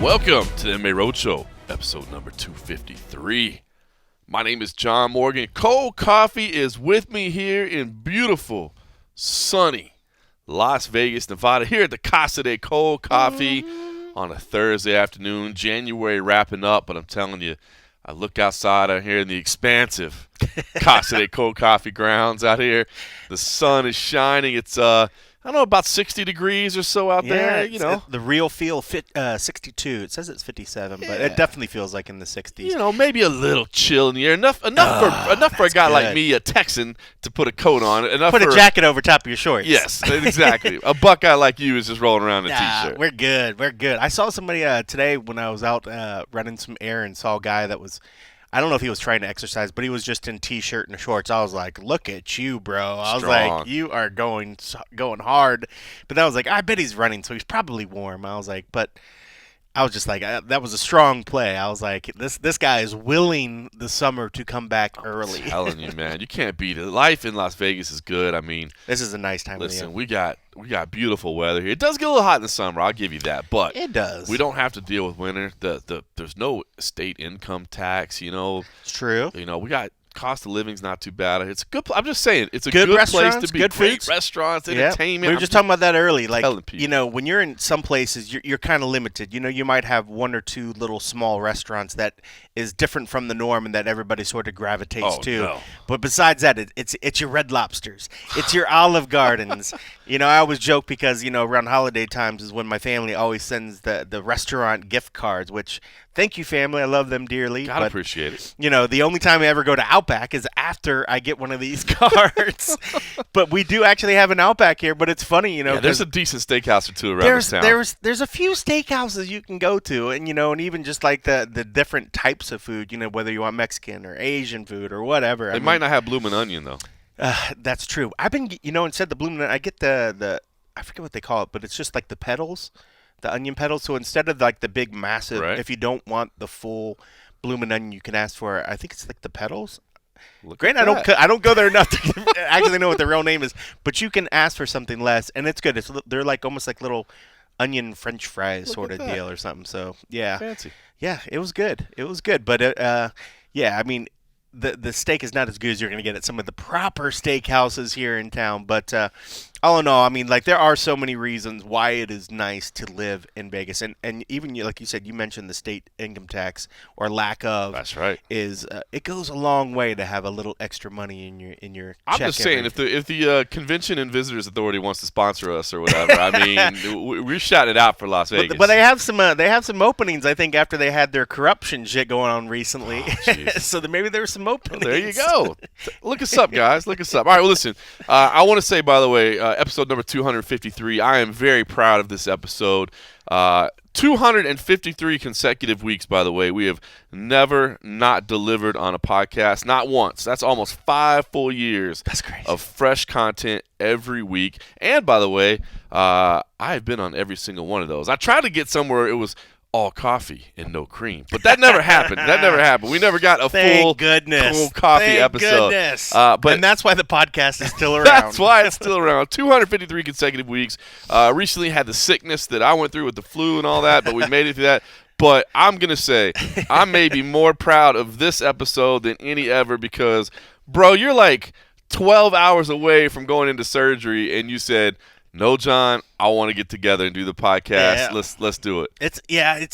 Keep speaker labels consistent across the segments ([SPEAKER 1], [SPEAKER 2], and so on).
[SPEAKER 1] Welcome to the MMA Roadshow, episode number 253. My name is John Morgan. Cold Coffee is with me here in beautiful, sunny Las Vegas, Nevada, here at the Casa de Cold Coffee on a Thursday afternoon. January wrapping up, but I'm telling you, I look outside out here in the expansive Casa de Cold Coffee grounds out here. The sun is shining. It's I don't know, about 60 degrees or so out there, you know.
[SPEAKER 2] The real feel 62. It says it's 57, but it definitely feels like in the 60s.
[SPEAKER 1] You know, maybe a little chill in the air. Enough for a guy like me, a Texan, to put a coat on.
[SPEAKER 2] Put a jacket over top of your shorts.
[SPEAKER 1] Yes, exactly. A Buckeye like you is just rolling around in a T-shirt.
[SPEAKER 2] We're good. I saw somebody today when I was out running some errands, saw a guy that was, I don't know if he was trying to exercise, but he was just in T-shirt and shorts. I was like, look at you, bro. I was like, you are going hard. But then I was like, I bet he's running, so he's probably warm. I was like, but I was just like, that was a strong play. I was like, this guy is willing the summer to come back early.
[SPEAKER 1] I'm telling you, man, you can't beat it. Life in Las Vegas is good. I mean,
[SPEAKER 2] this is a nice time of the year.
[SPEAKER 1] We got beautiful weather here. It does get a little hot in the summer, I'll give you that, but
[SPEAKER 2] it does.
[SPEAKER 1] We don't have to deal with winter. There's no state income tax, you know.
[SPEAKER 2] It's true.
[SPEAKER 1] You know, we got cost of living's not too bad. It's a good. I'm just saying, it's a
[SPEAKER 2] good
[SPEAKER 1] place to be.
[SPEAKER 2] Good
[SPEAKER 1] Great
[SPEAKER 2] foods.
[SPEAKER 1] Restaurants, entertainment.
[SPEAKER 2] We were just talking about that early. Like,
[SPEAKER 1] people.
[SPEAKER 2] you know, when you're in some places, you're kind of limited. You know, you might have one or two little small restaurants that is different from the norm and that everybody sort of gravitates to.
[SPEAKER 1] No.
[SPEAKER 2] But besides that, it's your Red Lobsters. It's your Olive Gardens. You know, I always joke because, you know, around holiday times is when my family always sends the restaurant gift cards, which, thank you, family. I love them dearly.
[SPEAKER 1] Gotta appreciate it.
[SPEAKER 2] You know, the only time I ever go to Outback is after I get one of these cards. But we do actually have an Outback here, but it's funny, you know.
[SPEAKER 1] Yeah, there's a decent steakhouse or two around this town.
[SPEAKER 2] There's a few steakhouses you can go to, and, you know, and even just like the different types of food, you know, whether you want Mexican or Asian food or whatever.
[SPEAKER 1] They might not have bloomin' onion, though.
[SPEAKER 2] That's true. I've been, you know, instead of the bloomin' onion, I get the I forget what they call it, but it's just like the petals. The onion petals. So instead of like the big massive, if you don't want the full bloomin' onion, you can ask for, I think it's like the petals. Granted, I don't go there enough to actually know what the real name is, but you can ask for something less, and it's good. They're like almost like little onion French fries sort of deal or something. So yeah,
[SPEAKER 1] fancy.
[SPEAKER 2] Yeah, it was good. But yeah, I mean, the steak is not as good as you're going to get at some of the proper steakhouses here in town, but all in all, I mean, like, there are so many reasons why it is nice to live in Vegas, and even like you said, you mentioned the state income tax or lack of.
[SPEAKER 1] That's right.
[SPEAKER 2] Is it goes a long way to have a little extra money in your.
[SPEAKER 1] I'm just saying, if the Convention and Visitors Authority wants to sponsor us or whatever, I mean, we're shouting it out for Las Vegas.
[SPEAKER 2] But they have some openings, I think, after they had their corruption shit going on recently. So maybe there were some openings.
[SPEAKER 1] Well, there you go. Look us up, guys. Look us up. All right. Well, listen. I want to say, by the way. Episode number 253. I am very proud of this episode. 253 consecutive weeks, by the way. We have never not delivered on a podcast. Not once. That's almost 5 full years.
[SPEAKER 2] That's crazy.
[SPEAKER 1] Of fresh content every week. And, by the way, I've been on every single one of those. I tried to get somewhere it was all coffee and no cream, but that never happened. We never got a full cold coffee episode.
[SPEAKER 2] And that's why the podcast is still around.
[SPEAKER 1] That's why it's still around. 253 consecutive weeks. Recently had the sickness that I went through with the flu and all that, but we made it through that. But I'm going to say I may be more proud of this episode than any ever because, bro, you're like 12 hours away from going into surgery, and you said, no, John, I want to get together and do the podcast. Yeah. Let's do it.
[SPEAKER 2] It's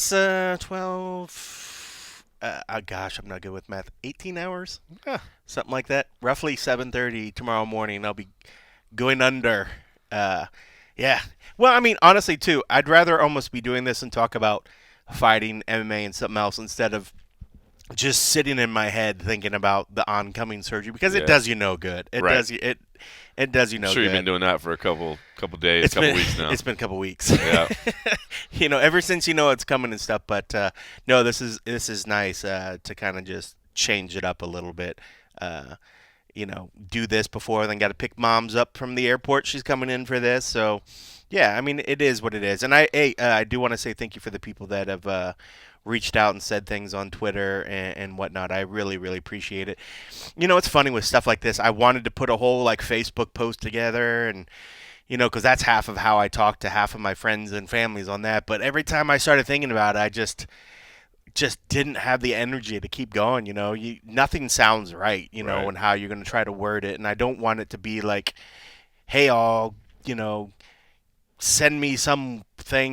[SPEAKER 2] 12. Gosh, I'm not good with math. 18 hours, something like that. Roughly 7:30 tomorrow morning. I'll be going under. Yeah. Well, I mean, honestly, too, I'd rather almost be doing this and talk about fighting, MMA, and something else instead of just sitting in my head thinking about the oncoming surgery because it does you no good. It does you no good.
[SPEAKER 1] Sure, you've been doing that for a couple days, couple weeks now.
[SPEAKER 2] It's been a couple weeks.
[SPEAKER 1] Yeah.
[SPEAKER 2] You know, ever since you know it's coming and stuff. But no, this is nice to kind of just change it up a little bit. You know, do this before, then got to pick Mom's up from the airport. She's coming in for this, so yeah. I mean, it is what it is. And I do want to say thank you for the people that have reached out and said things on Twitter and whatnot. I really, really appreciate it. You know, it's funny with stuff like this. I wanted to put a whole like Facebook post together and because that's half of how I talk to half of my friends and families on that. But every time I started thinking about it, I just didn't have the energy to keep going. Nothing sounds right,
[SPEAKER 1] Right.
[SPEAKER 2] and how you're going to try to word it. And I don't want it to be like, hey, all, send me something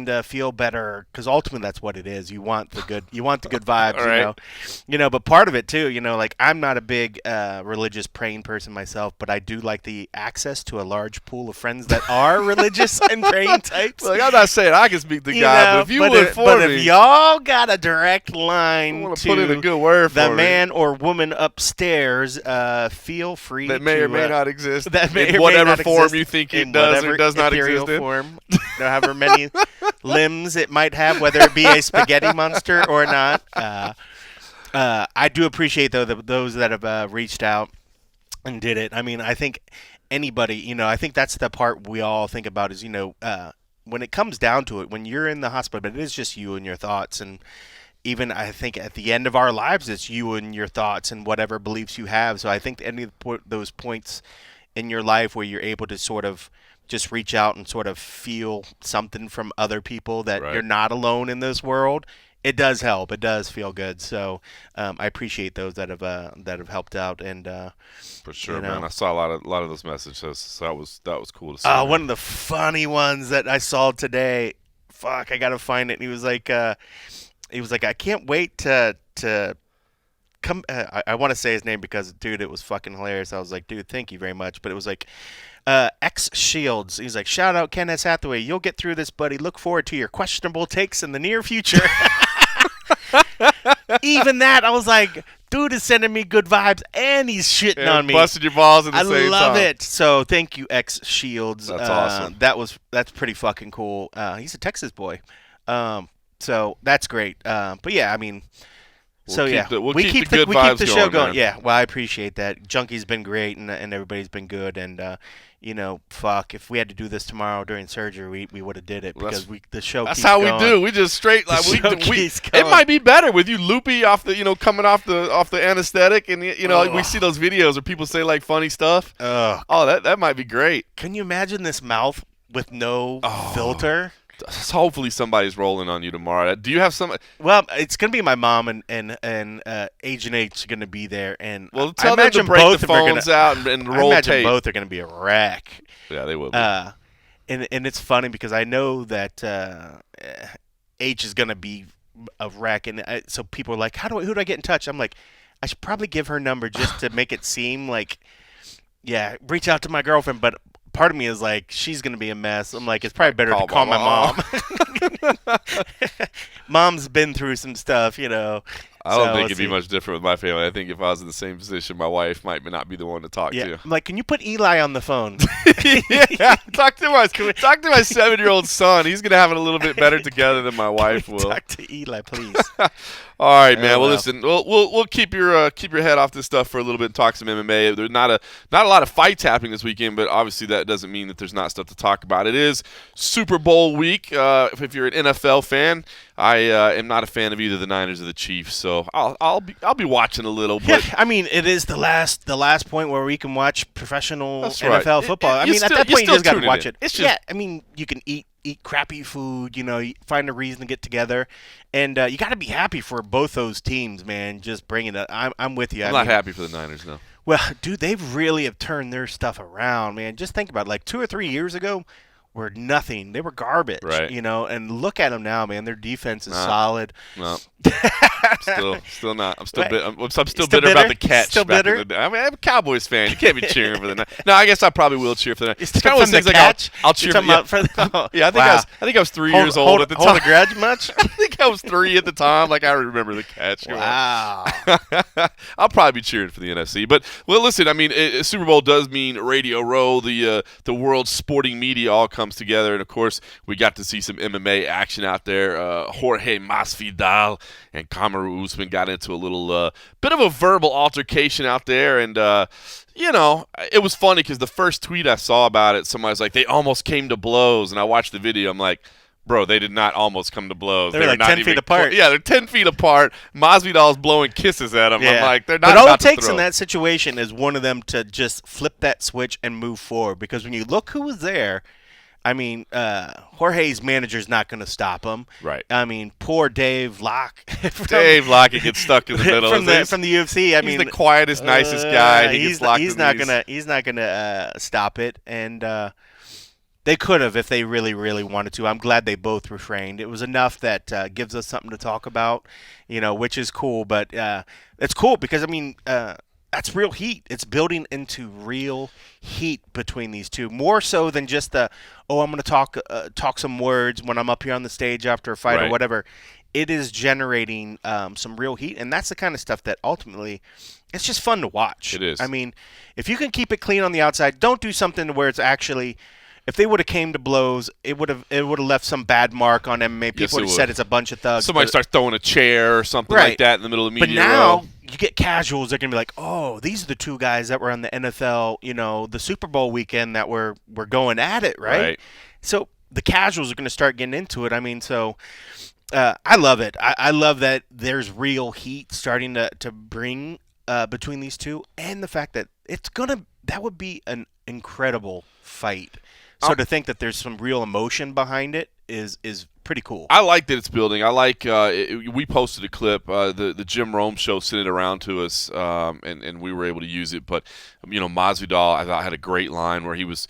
[SPEAKER 2] to feel better, because ultimately that's what it is. You want the good vibes.
[SPEAKER 1] All right.
[SPEAKER 2] But part of it too, like I'm not a big religious praying person myself, but I do like the access to a large pool of friends that are religious and praying types.
[SPEAKER 1] Like, I'm not saying I can speak to God, but if you would for
[SPEAKER 2] but
[SPEAKER 1] me,
[SPEAKER 2] if y'all got a direct
[SPEAKER 1] I
[SPEAKER 2] line
[SPEAKER 1] want to
[SPEAKER 2] to
[SPEAKER 1] put in a good word for
[SPEAKER 2] the
[SPEAKER 1] me.
[SPEAKER 2] man or woman upstairs, feel free
[SPEAKER 1] That may
[SPEAKER 2] to,
[SPEAKER 1] or may not exist.
[SPEAKER 2] that may or
[SPEAKER 1] in
[SPEAKER 2] may
[SPEAKER 1] whatever
[SPEAKER 2] not
[SPEAKER 1] form
[SPEAKER 2] exist,
[SPEAKER 1] you think
[SPEAKER 2] in
[SPEAKER 1] it does
[SPEAKER 2] whatever
[SPEAKER 1] or does not
[SPEAKER 2] ethereal
[SPEAKER 1] exist in.
[SPEAKER 2] form, however many limbs it might have, whether it be a spaghetti monster or not. I do appreciate though those that have reached out and did it. I mean, I think anybody, I think that's the part we all think about is, when it comes down to it, when you're in the hospital, but it is just you and your thoughts. And even I think at the end of our lives, it's you and your thoughts and whatever beliefs you have. So I think any of those points in your life where you're able to sort of just reach out and sort of feel something from other people that
[SPEAKER 1] Right.
[SPEAKER 2] you're not alone in this world, it does help. It does feel good. So I appreciate those that have helped out. And
[SPEAKER 1] For sure, man. I saw a lot of those messages, so that was cool to see.
[SPEAKER 2] one of the funny ones that I saw today. Fuck, I gotta find it. He was like, I can't wait to come. I want to say his name because, dude, it was fucking hilarious. I was like, dude, thank you very much. But it was like, X Shields. He's like, shout out Ken S. Hathaway. You'll get through this, buddy. Look forward to your questionable takes in the near future. Even that, I was like, dude is sending me good vibes, and he's shitting on me.
[SPEAKER 1] Busted your balls at the same time.
[SPEAKER 2] I love it. So thank you, X Shields.
[SPEAKER 1] That's awesome.
[SPEAKER 2] That's pretty fucking cool. He's a Texas boy. So that's great. But yeah, I mean,
[SPEAKER 1] We'll keep
[SPEAKER 2] the
[SPEAKER 1] good vibes
[SPEAKER 2] the show going.
[SPEAKER 1] man.
[SPEAKER 2] Yeah, well, I appreciate that. Junkie's been great, and everybody's been good. And fuck, if we had to do this tomorrow during surgery, we would have did it because the show.
[SPEAKER 1] That's
[SPEAKER 2] keeps
[SPEAKER 1] how
[SPEAKER 2] going.
[SPEAKER 1] we do. We just straight like it might be better with you loopy off the coming off the anesthetic, and we see those videos where people say like funny stuff. Oh, that might be great.
[SPEAKER 2] Can you imagine this mouth with no filter?
[SPEAKER 1] Hopefully somebody's rolling on you tomorrow. Do you have some?
[SPEAKER 2] Well, it's gonna be my mom and Agent H going to be there, and
[SPEAKER 1] well, tell them to break the phones out and roll
[SPEAKER 2] I imagine
[SPEAKER 1] tape.
[SPEAKER 2] both are going to be a wreck.
[SPEAKER 1] Yeah, they will be.
[SPEAKER 2] And it's funny because I know that H is going to be a wreck, and so people are like, who do I get in touch? I'm like, I should probably give her number just to make it seem like, yeah, reach out to my girlfriend, but. Part of me is like, she's going to be a mess. I'm like, it's probably better to call my mom. Mom's been through some stuff,
[SPEAKER 1] I don't think it'd be much different with my family. I think if I was in the same position, my wife might not be the one to talk to.
[SPEAKER 2] I'm like, can you put Eli on the phone?
[SPEAKER 1] Yeah, talk to my 7-year-old son. He's gonna have it a little bit better together than my wife will.
[SPEAKER 2] Talk to Eli, please.
[SPEAKER 1] All right, man. Well, listen, we'll keep your head off this stuff for a little bit and talk some MMA. There's not a lot of fights happening this weekend, but obviously that doesn't mean that there's not stuff to talk about. It is Super Bowl week. If you're an NFL fan, I am not a fan of either the Niners or the Chiefs, so I'll be watching a little. But
[SPEAKER 2] yeah, I mean, it is the last point where we can watch professional NFL football.
[SPEAKER 1] I
[SPEAKER 2] mean, at that point, you just got to watch it.
[SPEAKER 1] It's just,
[SPEAKER 2] I mean, you can eat crappy food, you find a reason to get together, and you got to be happy for both those teams, man. Just bringing it. I'm with you.
[SPEAKER 1] I'm not happy for the Niners, no.
[SPEAKER 2] Well, dude, they really have turned their stuff around, man. Just think about it. Like 2 or 3 years ago, were nothing. They were garbage,
[SPEAKER 1] right.
[SPEAKER 2] And look at them now, man. Their defense is solid.
[SPEAKER 1] No. Still not. I'm still bitter about the catch.
[SPEAKER 2] Still bitter?
[SPEAKER 1] I mean, I'm a Cowboys fan. You can't be cheering for the Niners. No, I guess I probably will cheer for the Niners.
[SPEAKER 2] It's kind of one of those things like
[SPEAKER 1] I'll cheer for the Yeah, I think I was 3 years old at the time.
[SPEAKER 2] Hold a grudge much?
[SPEAKER 1] I think I was 3 at the time. Like, I remember the catch.
[SPEAKER 2] Wow.
[SPEAKER 1] I'll probably be cheering for the NFC. But, well, listen, I mean, Super Bowl does mean Radio Row. The world's sporting media all comes together. And, of course, we got to see some MMA action out there. Jorge Masvidal and Kamaru Usman got into a little bit of a verbal altercation out there. And, it was funny because the first tweet I saw about it, somebody was like, they almost came to blows. And I watched the video. I'm like, bro, they did not almost come to blows.
[SPEAKER 2] They're like
[SPEAKER 1] not
[SPEAKER 2] 10 feet apart.
[SPEAKER 1] Yeah, they're 10 feet apart. Masvidal's blowing kisses at him.
[SPEAKER 2] Yeah.
[SPEAKER 1] I'm like, they're not
[SPEAKER 2] But all
[SPEAKER 1] about
[SPEAKER 2] it takes
[SPEAKER 1] to throw.
[SPEAKER 2] in that situation is one of them to just flip that switch and move forward. Because when you look who was there, I mean, Jorge's manager's not going to stop him.
[SPEAKER 1] Right.
[SPEAKER 2] I mean, poor Dave Locke.
[SPEAKER 1] Dave Locke gets stuck in the middle
[SPEAKER 2] from the UFC.
[SPEAKER 1] He's the quietest, nicest guy. He's
[SPEAKER 2] not gonna stop it, and they could have if they really, really wanted to. I'm glad they both refrained. It was enough that gives us something to talk about, which is cool. But it's cool because, I mean, that's real heat. It's building into real heat between these two, more so than just I'm going to talk some words when I'm up here on the stage after a fight or whatever. It is generating some real heat, and that's the kind of stuff that ultimately it's just fun to watch.
[SPEAKER 1] It is.
[SPEAKER 2] I mean, if you can keep it clean on the outside, don't do something where it's actually – if they would have came to blows, it would have left some bad mark on MMA. People would have said it's a bunch of thugs.
[SPEAKER 1] Somebody starts throwing a chair or something like that in the middle of the media
[SPEAKER 2] row. But now
[SPEAKER 1] row.
[SPEAKER 2] You get casuals. They're gonna be like, "Oh, these are the two guys that were on the NFL, the Super Bowl weekend that were going at it, right?" So the casuals are gonna start getting into it. I mean, so I love it. I love that there's real heat starting to bring between these two, and the fact that that would be an incredible fight. So to think that there's some real emotion behind it is pretty cool.
[SPEAKER 1] I like that it's building. I like we posted a clip. The Jim Rome show sent it around to us, and we were able to use it. But Masvidal, I thought, had a great line where he was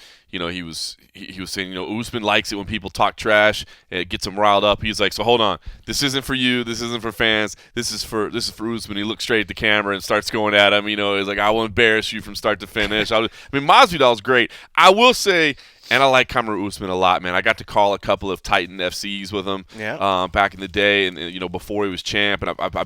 [SPEAKER 1] saying, Usman likes it when people talk trash. It gets him riled up. He's like, so hold on, this isn't for you. This isn't for fans. This is for Usman. He looks straight at the camera and starts going at him. He's like, I will embarrass you from start to finish. Masvidal's great. I will say. And I like Kamaru Usman a lot, man. I got to call a couple of Titan FCs with him back in the day, and before he was champ, and I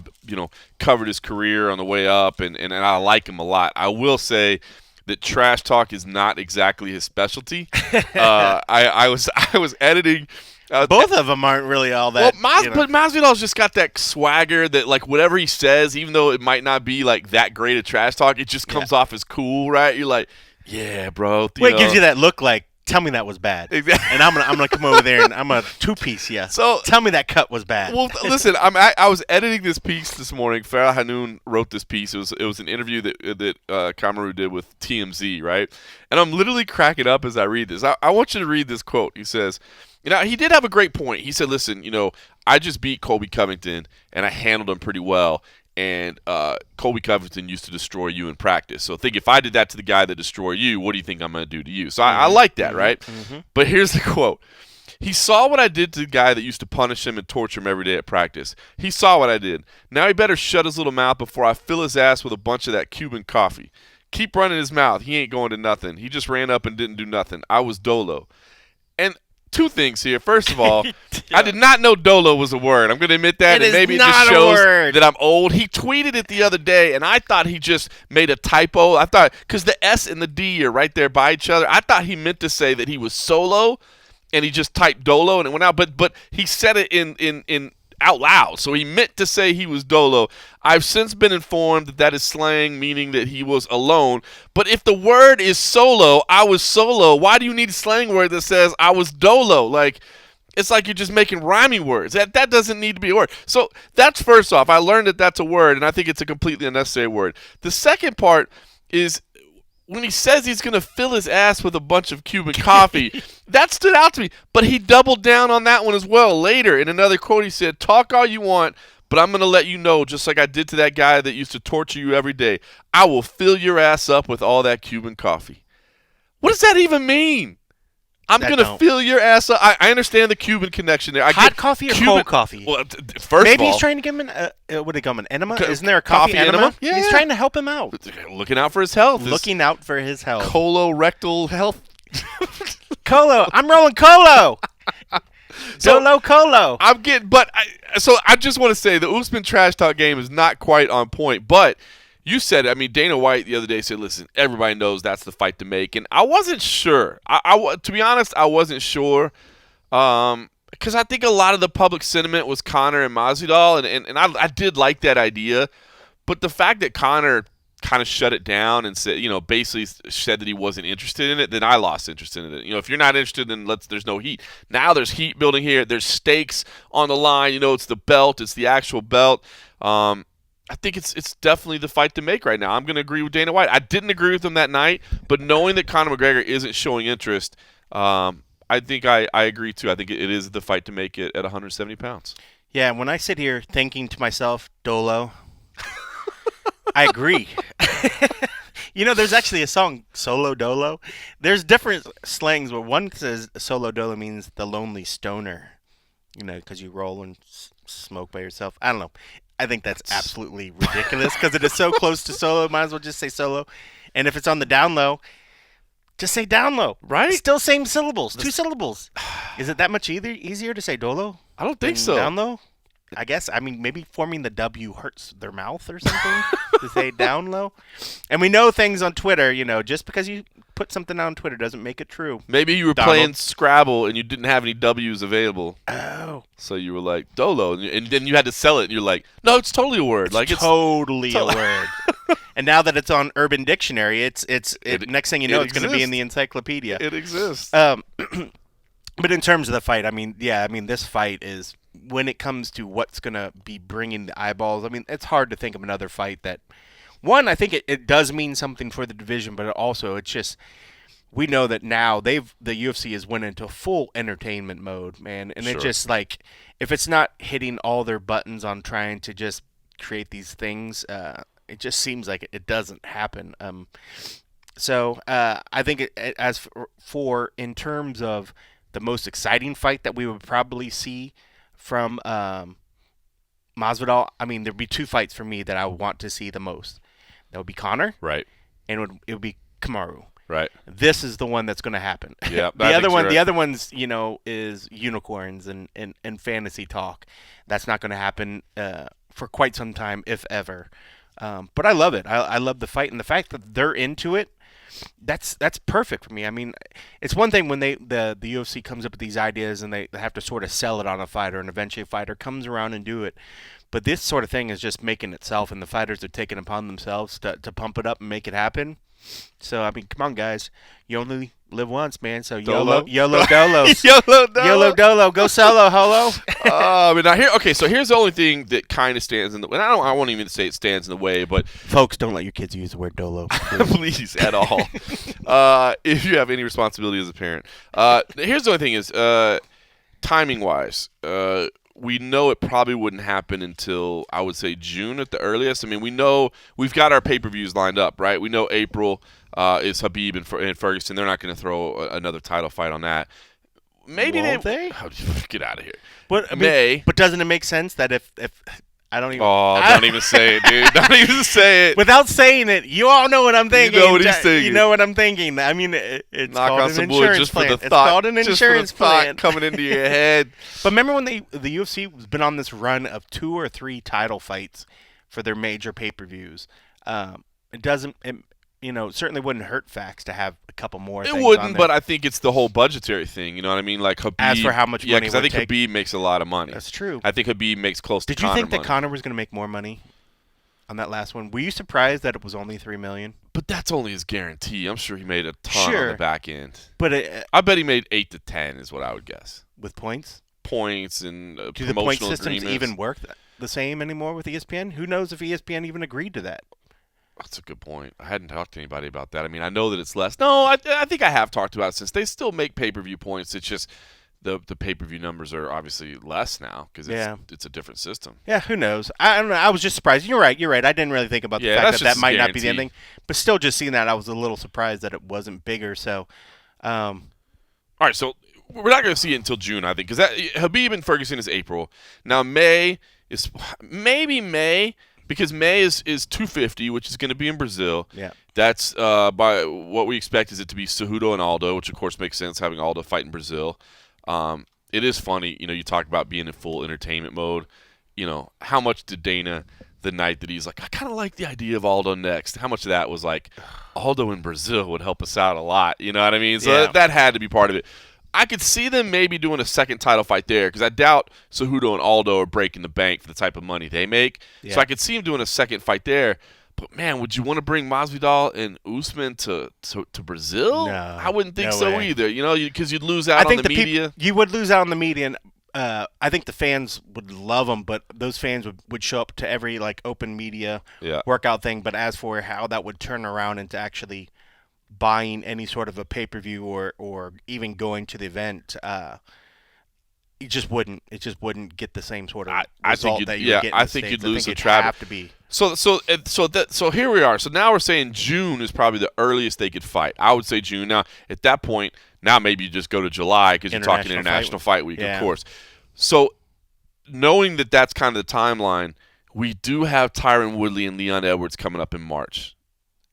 [SPEAKER 1] covered his career on the way up, and I like him a lot. I will say that trash talk is not exactly his specialty. I was editing.
[SPEAKER 2] Both of them aren't really all that.
[SPEAKER 1] Well, but Masvidal's just got that swagger that, like, whatever he says, even though it might not be like that great of trash talk, it just comes off as cool, right? You're like, yeah, bro.
[SPEAKER 2] It gives you that look like. Tell me that was bad.
[SPEAKER 1] Exactly.
[SPEAKER 2] And I'm gonna come over there and I'm gonna two-piece you. So tell me that cut was bad.
[SPEAKER 1] Well, listen, I was editing this piece this morning. Farah Hanoun wrote this piece. It was an interview that Kamaru did with TMZ, right? And I'm literally cracking up as I read this. I want you to read this quote. He says, he did have a great point. He said, listen, I just beat Colby Covington and I handled him pretty well. And Colby Covington used to destroy you in practice. So think if I did that to the guy that destroyed you, what do you think I'm going to do to you? So I like that, right? Mm-hmm. But here's the quote. He saw what I did to the guy that used to punish him and torture him every day at practice. He saw what I did. Now he better shut his little mouth before I fill his ass with a bunch of that Cuban coffee. Keep running his mouth. He ain't going to nothing. He just ran up and didn't do nothing. I was dolo. And two things here. First of all, I did not know dolo was a word. I'm going to admit that, and maybe it just shows that I'm old. He tweeted it the other day, and I thought he just made a typo. I thought, because the S and the D are right there by each other, I thought he meant to say that he was solo, and he just typed dolo, and it went out. But he said it in out loud, so he meant to say he was dolo. I've since been informed that is slang, meaning that he was alone. But if the word is solo, I was solo, why do you need a slang word that says I was dolo? Like, it's like you're just making rhyming words. That doesn't need to be a word. So that's first off. I learned that that's a word, and I think it's a completely unnecessary word. The second part is when he says he's going to fill his ass with a bunch of Cuban coffee, that stood out to me. But he doubled down on that one as well. Later, in another quote, he said, talk all you want, but I'm going to let you know, just like I did to that guy that used to torture you every day, I will fill your ass up with all that Cuban coffee. What does that even mean? I'm going to fill your ass up. I understand the Cuban connection there.
[SPEAKER 2] Hot coffee or cold coffee?
[SPEAKER 1] Well, first
[SPEAKER 2] maybe
[SPEAKER 1] of all,
[SPEAKER 2] he's trying to give him what do they call him, an enema? Isn't there a coffee enema?
[SPEAKER 1] Yeah,
[SPEAKER 2] he's trying to help him out.
[SPEAKER 1] Looking out for his health.
[SPEAKER 2] Looking out for his health.
[SPEAKER 1] Colorectal health.
[SPEAKER 2] Colo. I'm rolling Colo. Dolo Colo.
[SPEAKER 1] I'm getting, so I just want to say the Usman trash talk game is not quite on point, but you said it. I mean, Dana White the other day said, listen, everybody knows that's the fight to make. And I wasn't sure. To be honest, I wasn't sure. Because I think a lot of the public sentiment was Conor and Masvidal. And I did like that idea. But the fact that Conor kind of shut it down and said, basically said that he wasn't interested in it, then I lost interest in it. If you're not interested, then there's no heat. Now there's heat building here. There's stakes on the line. It's the belt. It's the actual belt. I think it's definitely the fight to make right now. I'm going to agree with Dana White. I didn't agree with him that night, but knowing that Conor McGregor isn't showing interest, I think I agree too. I think it is the fight to make it at 170 pounds.
[SPEAKER 2] Yeah, when I sit here thinking to myself, Dolo, I agree. There's actually a song, Solo Dolo. There's different slangs where one says Solo Dolo means the lonely stoner, because you roll and smoke by yourself. I don't know. I think that's absolutely ridiculous because it is so close to solo. Might as well just say solo. And if it's on the down low, just say down low.
[SPEAKER 1] Right?
[SPEAKER 2] Still same syllables, 2 syllables. Is it that much easier to say dolo?
[SPEAKER 1] I don't think so.
[SPEAKER 2] Down low? I guess. I mean, maybe forming the W hurts their mouth or something to say down low. And we know things on Twitter, just because you put something on Twitter doesn't make it true.
[SPEAKER 1] Maybe you were playing Scrabble and you didn't have any W's available.
[SPEAKER 2] Oh.
[SPEAKER 1] So you were like, Dolo. And then you had to sell it. And you're like, no, it's totally a word.
[SPEAKER 2] It's totally a word. And now that it's on Urban Dictionary, it's next thing you know, it's going to be in the encyclopedia.
[SPEAKER 1] It exists.
[SPEAKER 2] But in terms of the fight, this fight is, when it comes to what's going to be bringing the eyeballs, it's hard to think of another fight that, one, I think it does mean something for the division, but also it's just, we know that now the UFC has went into full entertainment mode, man. And It's just like, if it's not hitting all their buttons on trying to just create these things, it just seems like it doesn't happen. So I think as for in terms of the most exciting fight that we would probably see from Masvidal, there'd be 2 fights for me that I would want to see the most. That would be Conor,
[SPEAKER 1] right,
[SPEAKER 2] and it would be Kamaru.
[SPEAKER 1] Right.
[SPEAKER 2] This is the one that's going to happen.
[SPEAKER 1] Yeah.
[SPEAKER 2] The other one's, is unicorns and fantasy talk. That's not going to happen for quite some time, if ever. But I love it. I love the fight, and the fact that they're into it. That's perfect for me. It's one thing when the UFC comes up with these ideas and they have to sort of sell it on a fighter, and eventually a fighter comes around and do it. But this sort of thing is just making itself, and the fighters are taking upon themselves to pump it up and make it happen. So, come on, guys. You only live once, man. So, YOLO Dolos. YOLO Dolo. Go solo, holo.
[SPEAKER 1] So here's the only thing that kind of stands in the way. I won't even say it stands in the way, but...
[SPEAKER 2] Folks, don't let your kids use the word Dolo.
[SPEAKER 1] Please, at all. If you have any responsibility as a parent. Here's the only thing is, timing-wise, we know it probably wouldn't happen until, I would say, June at the earliest. We know we've got our pay-per-views lined up, right? We know April is Khabib and Ferguson. They're not going to throw another title fight on that. Maybe they? Oh, get out of here.
[SPEAKER 2] But
[SPEAKER 1] May.
[SPEAKER 2] But doesn't it make sense that if I don't even...
[SPEAKER 1] Oh, don't even say it, dude. Don't even say it.
[SPEAKER 2] Without saying it, you all know what I'm thinking.
[SPEAKER 1] You know what he's thinking.
[SPEAKER 2] You know what I'm thinking. It's
[SPEAKER 1] Knock
[SPEAKER 2] called
[SPEAKER 1] on
[SPEAKER 2] an
[SPEAKER 1] some
[SPEAKER 2] insurance
[SPEAKER 1] wood
[SPEAKER 2] plan.
[SPEAKER 1] just for the
[SPEAKER 2] It's
[SPEAKER 1] thought.
[SPEAKER 2] called an
[SPEAKER 1] just
[SPEAKER 2] insurance
[SPEAKER 1] for the thought
[SPEAKER 2] plan.
[SPEAKER 1] coming into your head.
[SPEAKER 2] But remember when the UFC has been on this run of 2 or 3 title fights for their major pay-per-views? It certainly wouldn't hurt Facts to have a couple more.
[SPEAKER 1] It wouldn't, but I think it's the whole budgetary thing. You know what I mean? Like Khabib.
[SPEAKER 2] As for how much money,
[SPEAKER 1] because I think Khabib makes a lot of money.
[SPEAKER 2] That's true.
[SPEAKER 1] I think Khabib makes close to Conor
[SPEAKER 2] money. Did you think that
[SPEAKER 1] money.
[SPEAKER 2] Conor was going to make more money on that last one? Were you surprised that it was only $3 million?
[SPEAKER 1] But that's only his guarantee. I'm sure he made a ton on the back end.
[SPEAKER 2] But
[SPEAKER 1] I bet he made 8 to 10 is what I would guess.
[SPEAKER 2] With points?
[SPEAKER 1] Points and
[SPEAKER 2] do
[SPEAKER 1] promotional
[SPEAKER 2] the point systems
[SPEAKER 1] agreements.
[SPEAKER 2] even work the same anymore with ESPN? Who knows if ESPN even agreed to that?
[SPEAKER 1] That's a good point. I hadn't talked to anybody about that. I know that it's less. No, I think I have talked about it since they still make pay-per-view points. It's just the pay-per-view numbers are obviously less now because it's a different system.
[SPEAKER 2] Yeah, who knows? I don't know. I was just surprised. You're right. I didn't really think about the fact that might not be the ending. But still, just seeing that, I was a little surprised that it wasn't bigger. So,
[SPEAKER 1] all right. So we're not going to see it until June, I think, because Khabib and Ferguson is April. Now May is maybe May. Because May is 250, which is going to be in Brazil.
[SPEAKER 2] Yeah.
[SPEAKER 1] That's by what we expect is it to be Cejudo and Aldo, which of course makes sense having Aldo fight in Brazil. It is funny, you talk about being in full entertainment mode. How much did Dana, the night that he's like, I kind of like the idea of Aldo next. How much of that was like, Aldo in Brazil would help us out a lot. You know what I mean? So that had to be part of it. I could see them maybe doing a second title fight there because I doubt Cejudo and Aldo are breaking the bank for the type of money they make. Yeah. So I could see him doing a second fight there. But, man, would you want to bring Masvidal and Usman to Brazil?
[SPEAKER 2] No.
[SPEAKER 1] I wouldn't think so either, because you'd lose out on the media.
[SPEAKER 2] You would lose out on the media. And, I think the fans would love them, but those fans would show up to every open media workout thing. But as for how that would turn around into actually buying any sort of a pay-per-view or even going to the event, it just wouldn't get the same sort of result that you would get in the
[SPEAKER 1] think
[SPEAKER 2] States.
[SPEAKER 1] you'd lose
[SPEAKER 2] I
[SPEAKER 1] the
[SPEAKER 2] think
[SPEAKER 1] travel.
[SPEAKER 2] have to be.
[SPEAKER 1] So here we are. So now we're saying June is probably the earliest they could fight. I would say June. Now at that point, now maybe you just go to July because you're talking International Fight Week, of course. So knowing that that's kind of the timeline, we do have Tyron Woodley and Leon Edwards coming up in March,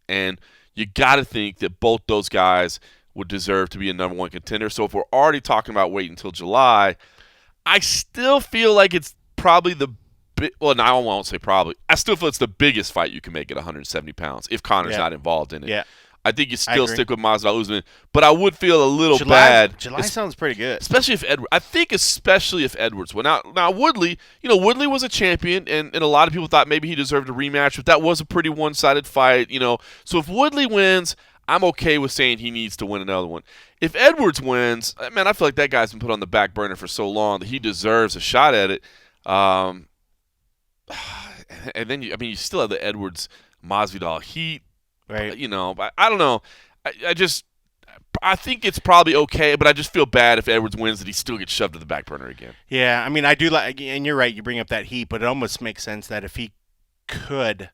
[SPEAKER 1] and you got to think that both those guys would deserve to be a number one contender. So if we're already talking about waiting until July, I still feel like it's probably well, no, I won't say probably. I still feel it's the biggest fight you can make at 170 pounds if Conor's not involved in it.
[SPEAKER 2] Yeah.
[SPEAKER 1] I think you still stick with Masvidal Usman, but I would feel a little bad.
[SPEAKER 2] July sounds pretty good,
[SPEAKER 1] especially if Edwards. I think especially if Edwards. Well, now Woodley, Woodley was a champion, and a lot of people thought maybe he deserved a rematch, but that was a pretty one-sided fight. So if Woodley wins, I'm okay with saying he needs to win another one. If Edwards wins, man, I feel like that guy's been put on the back burner for so long that he deserves a shot at it. And then you still have the Edwards Masvidal heat.
[SPEAKER 2] right?
[SPEAKER 1] I don't know. I think it's probably okay, but I just feel bad if Edwards wins that he still gets shoved to the back burner again.
[SPEAKER 2] Yeah, I mean, I do like, and you're right. You bring up that heat, but it almost makes sense that if he could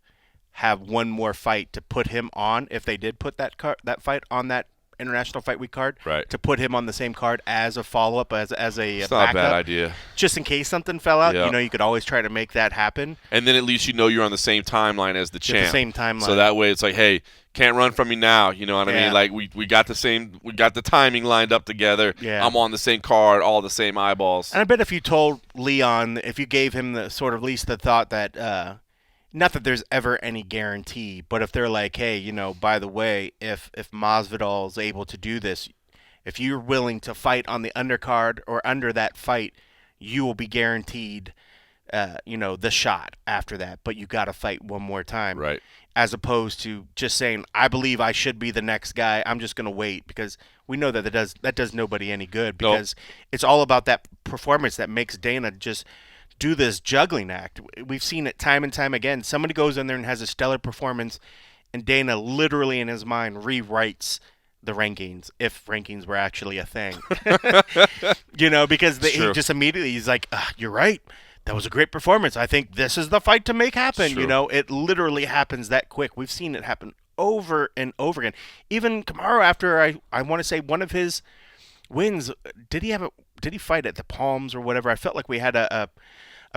[SPEAKER 2] have one more fight to put him on, if they did put that fight on that International Fight Week card,
[SPEAKER 1] right,
[SPEAKER 2] to put him on the same card as a follow-up, as a
[SPEAKER 1] it's
[SPEAKER 2] backup,
[SPEAKER 1] not a bad idea.
[SPEAKER 2] Just in case something fell out,
[SPEAKER 1] Yep.
[SPEAKER 2] you could always try to make that happen.
[SPEAKER 1] And then at least you're on the same timeline as the champ.
[SPEAKER 2] The same timeline.
[SPEAKER 1] So that way it's like, hey, can't run from me now. You know what I mean? Like we got the timing lined up together.
[SPEAKER 2] Yeah.
[SPEAKER 1] I'm on the same card, all the same eyeballs.
[SPEAKER 2] And I bet if you told Leon, if you gave him the sort of at least the thought that, not that there's ever any guarantee, but if they're like, hey, by the way, if Masvidal is able to do this, if you're willing to fight on the undercard or under that fight, you will be guaranteed, the shot after that. But you got to fight one more time,
[SPEAKER 1] Right.
[SPEAKER 2] As opposed to just saying, I believe I should be the next guy. I'm just going to wait, because we know that does nobody any good, because It's all about that performance that makes Dana just do this juggling act. We've seen it time and time again. Somebody goes in there and has a stellar performance, and Dana literally in his mind rewrites the rankings, if rankings were actually a thing. Because he just immediately, he's like, you're right. That was a great performance. I think this is the fight to make happen. It literally happens that quick. We've seen it happen over and over again. Even Kamaru, after I want to say one of his wins, did he fight at the Palms or whatever? I felt like we had a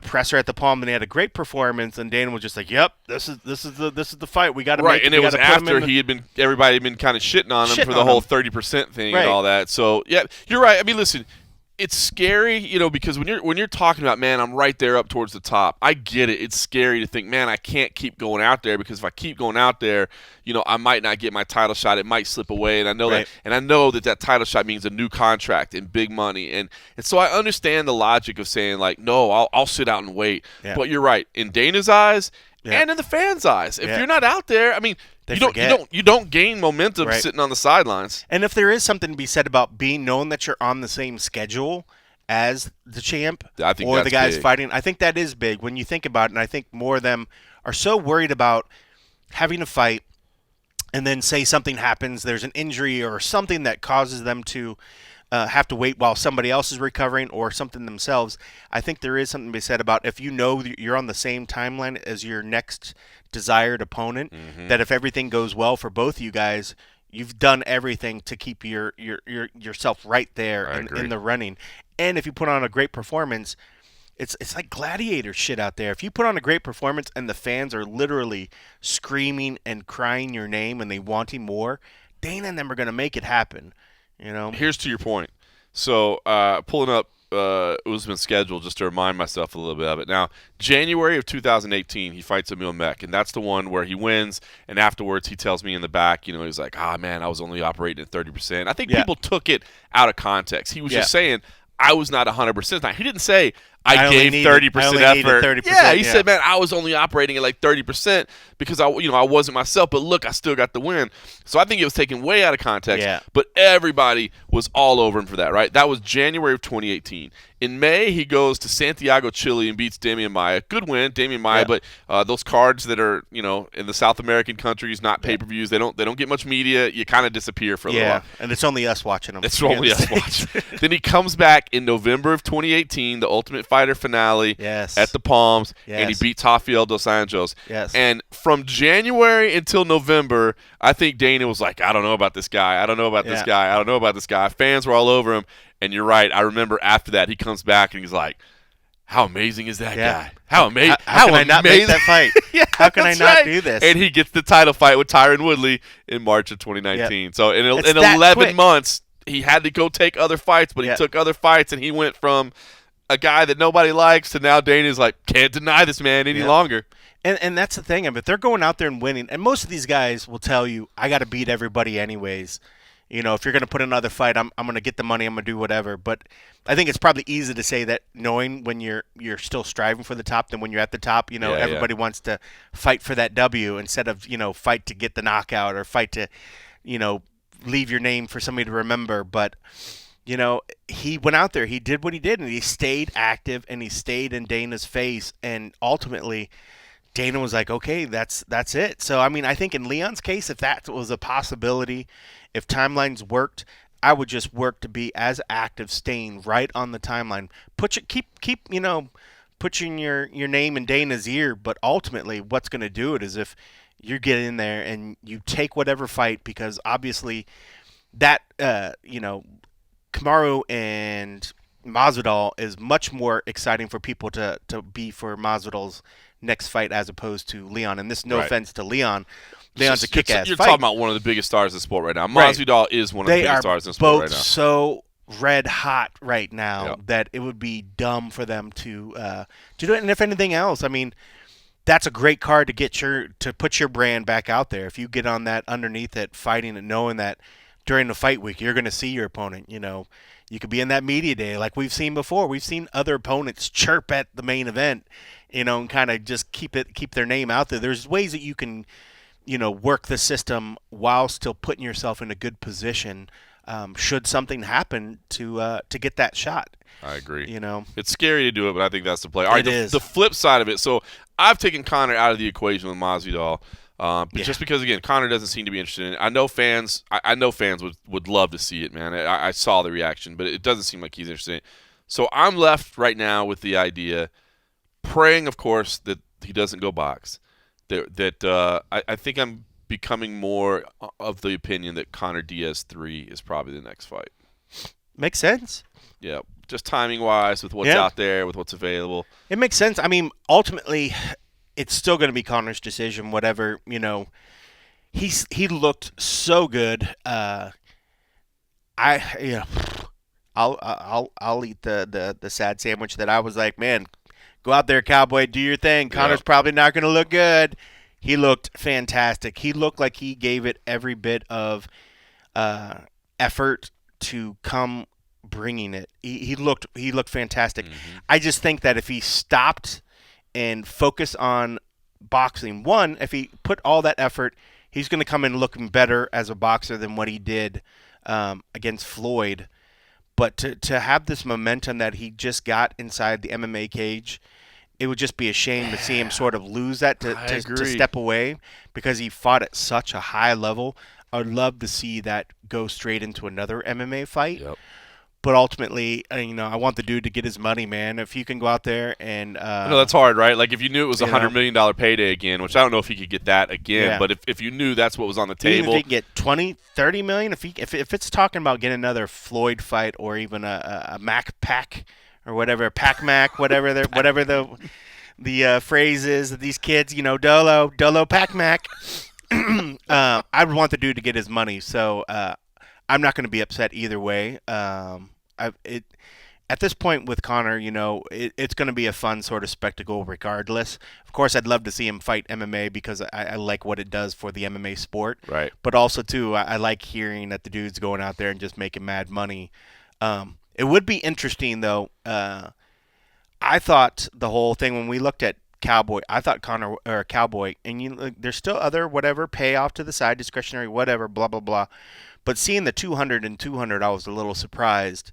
[SPEAKER 2] presser at the Palm, and he had a great performance, and Dana was just like, "Yep, this is the fight. We got to
[SPEAKER 1] right." And it was after everybody had been kind of shitting on him for the whole 30% thing and all that. So yeah, you're right. I mean, listen, it's scary, because when you're talking about, man, I'm right there up towards the top. I get it. It's scary to think, man, I can't keep going out there, because if I keep going out there, I might not get my title shot. It might slip away, and I know that title shot means a new contract and big money, and so I understand the logic of saying, like, no, I'll sit out and wait. Yeah. But you're right. In Dana's eyes and in the fans' eyes, if you're not out there, I mean, you don't gain momentum sitting on the sidelines.
[SPEAKER 2] And if there is something to be said about being known that you're on the same schedule as the champ or the guys fighting, I think that is big when you think about it. And I think more of them are so worried about having to fight, and then say something happens, there's an injury or something that causes them to have to wait while somebody else is recovering, or something themselves. I think there is something to be said about, if you're on the same timeline as your next desired opponent, that if everything goes well for both of you guys, you've done everything to keep yourself right there in the running. And if you put on a great performance, it's like gladiator shit out there. If you put on a great performance and the fans are literally screaming and crying your name and they wanting more, Dana and them are going to make it happen.
[SPEAKER 1] Here's to your point. So pulling up Usman's schedule just to remind myself a little bit of it. Now, January of 2018, he fights Emil Mek, and that's the one where he wins, and afterwards he tells me in the back, he's like, man, I was only operating at 30%. I think people took it out of context. He was just saying, I was not 100%. Now, he didn't say I gave 30% effort.
[SPEAKER 2] 30%,
[SPEAKER 1] yeah, he said, man, I was only operating at like 30% because I wasn't myself, but look, I still got the win. So I think it was taken way out of context.
[SPEAKER 2] Yeah.
[SPEAKER 1] But everybody was all over him for that, right? That was January of 2018. In May, he goes to Santiago, Chile, and beats Damian Maia. Good win, Damian Maia, but those cards that are in the South American countries, not pay-per-views, they don't get much media. You kind of disappear for a little while.
[SPEAKER 2] And it's only us watching them.
[SPEAKER 1] It's only us watching. Then he comes back in November of 2018, the Ultimate Fighter finale at the Palms, and he beats Rafael dos Anjos.
[SPEAKER 2] Yes.
[SPEAKER 1] And from January until November, I think Dana was like, I don't know about this guy. I don't know about this guy. I don't know about this guy. Fans were all over him. And you're right. I remember after that, he comes back and he's like, how amazing is that guy? How amazing.
[SPEAKER 2] How can I not make that fight? How can I not do this?
[SPEAKER 1] And he gets the title fight with Tyron Woodley in March of 2019. Yep. So in 11 months, he had to go take other fights, but he took other fights, and he went from a guy that nobody likes to now Dana's like, can't deny this man any longer.
[SPEAKER 2] And that's the thing. I mean, if they're going out there and winning, and most of these guys will tell you, I got to beat everybody anyways. If you're going to put another fight, I'm going to get the money. I'm going to do whatever. But I think it's probably easy to say that knowing when you're still striving for the top than when you're at the top. Everybody wants to fight for that W instead of, fight to get the knockout or fight to, leave your name for somebody to remember. But, he went out there. He did what he did, and he stayed active, and he stayed in Dana's face. And ultimately, Dana was like, okay, that's it. So, I mean, I think in Leon's case, if that was a possibility, if timelines worked, I would just work to be as active, staying right on the timeline. Keep putting your name in Dana's ear, but ultimately what's going to do it is if you get in there and you take whatever fight, because obviously that, Kamaru and Masvidal is much more exciting for people to be for Masvidal's next fight as opposed to Leon. And this, no offense to Leon. Leon's a kick-ass fight.
[SPEAKER 1] You're talking about one of the biggest stars in the sport right now. Masvidal is one of the biggest stars in the sport right now.
[SPEAKER 2] They are both so red hot right now that it would be dumb for them to do it. And if anything else, I mean, that's a great card to put your brand back out there. If you get on that underneath it, fighting and knowing that during the fight week you're going to see your opponent. You could be in that media day like we've seen before. We've seen other opponents chirp at the main event, and kind of just keep their name out there. There's ways that you can work the system while still putting yourself in a good position should something happen to get that shot.
[SPEAKER 1] I agree. It's scary to do it, but I think that's the play. All right,
[SPEAKER 2] it is.
[SPEAKER 1] The flip side of it. So I've taken Conor out of the equation with Masvidal, just because again, Conor doesn't seem to be interested in it. I know fans would love to see it, man. I saw the reaction, but it doesn't seem like he's interested in it. So I'm left right now with the idea, praying, of course, that he doesn't go box. I think I'm becoming more of the opinion that Conor Diaz 3 is probably the next fight.
[SPEAKER 2] Makes sense.
[SPEAKER 1] Yeah, just timing-wise with what's out there, with what's available.
[SPEAKER 2] It makes sense. I mean, ultimately, it's still going to be Conor's decision, whatever, he looked so good. I'll eat the sad sandwich that I was like, man, go out there, cowboy, do your thing. Conor's probably not going to look good. He looked fantastic. He looked like he gave it every bit of effort to come bringing it. He looked fantastic. Mm-hmm. I just think that if he stopped and focused on boxing, if he put all that effort, he's going to come in looking better as a boxer than what he did against Floyd. But to have this momentum that he just got inside the MMA cage, it would just be a shame to see him sort of lose that to step away, because he fought at such a high level. I'd love to see that go straight into another MMA fight. Yep. But ultimately, I want the dude to get his money, man. If you can go out there and
[SPEAKER 1] that's hard, right? Like if you knew it was a $100 million payday again, which I don't know if he could get that again, but if you knew that's what was on the table,
[SPEAKER 2] if he could get 20, 30 million, if it's talking about getting another Floyd fight or even a Mac Pack or whatever, Pac Mac, whatever the phrase is that these kids, Dolo Pac Mac. I would want the dude to get his money, so I'm not going to be upset either way. At this point with Conor, it's going to be a fun sort of spectacle regardless. Of course, I'd love to see him fight MMA because I like what it does for the MMA sport.
[SPEAKER 1] Right.
[SPEAKER 2] But also, too, I like hearing that the dude's going out there and just making mad money. It would be interesting, though. I thought the whole thing when we looked at Cowboy, I thought Cowboy, and there's still other whatever payoff to the side, discretionary, whatever, blah blah blah. But seeing the 200 and 200, I was a little surprised.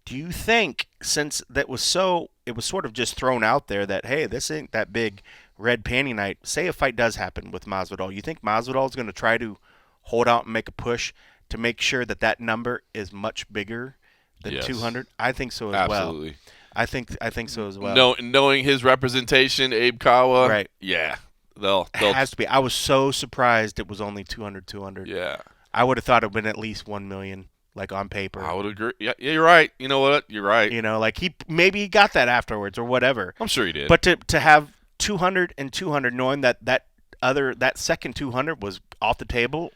[SPEAKER 2] Do you think, since it was sort of just thrown out there that, hey, this ain't that big red panty night, say a fight does happen with Masvidal, you think Masvidal is going to try to hold out and make a push to make sure that that number is much bigger than 200? I think so as well.
[SPEAKER 1] Absolutely.
[SPEAKER 2] I think so as well.
[SPEAKER 1] No, knowing his representation, Abe Kawa,
[SPEAKER 2] right?
[SPEAKER 1] Yeah, they'll
[SPEAKER 2] it has to be. I was so surprised it was only 200.
[SPEAKER 1] Yeah,
[SPEAKER 2] I would have thought it would have been at least 1 million. Like on paper.
[SPEAKER 1] I would agree. Yeah, you're right. You know what? You're right.
[SPEAKER 2] Like maybe he got that afterwards or whatever.
[SPEAKER 1] I'm sure he did.
[SPEAKER 2] But to have 200 and 200, knowing that second 200 was off the table,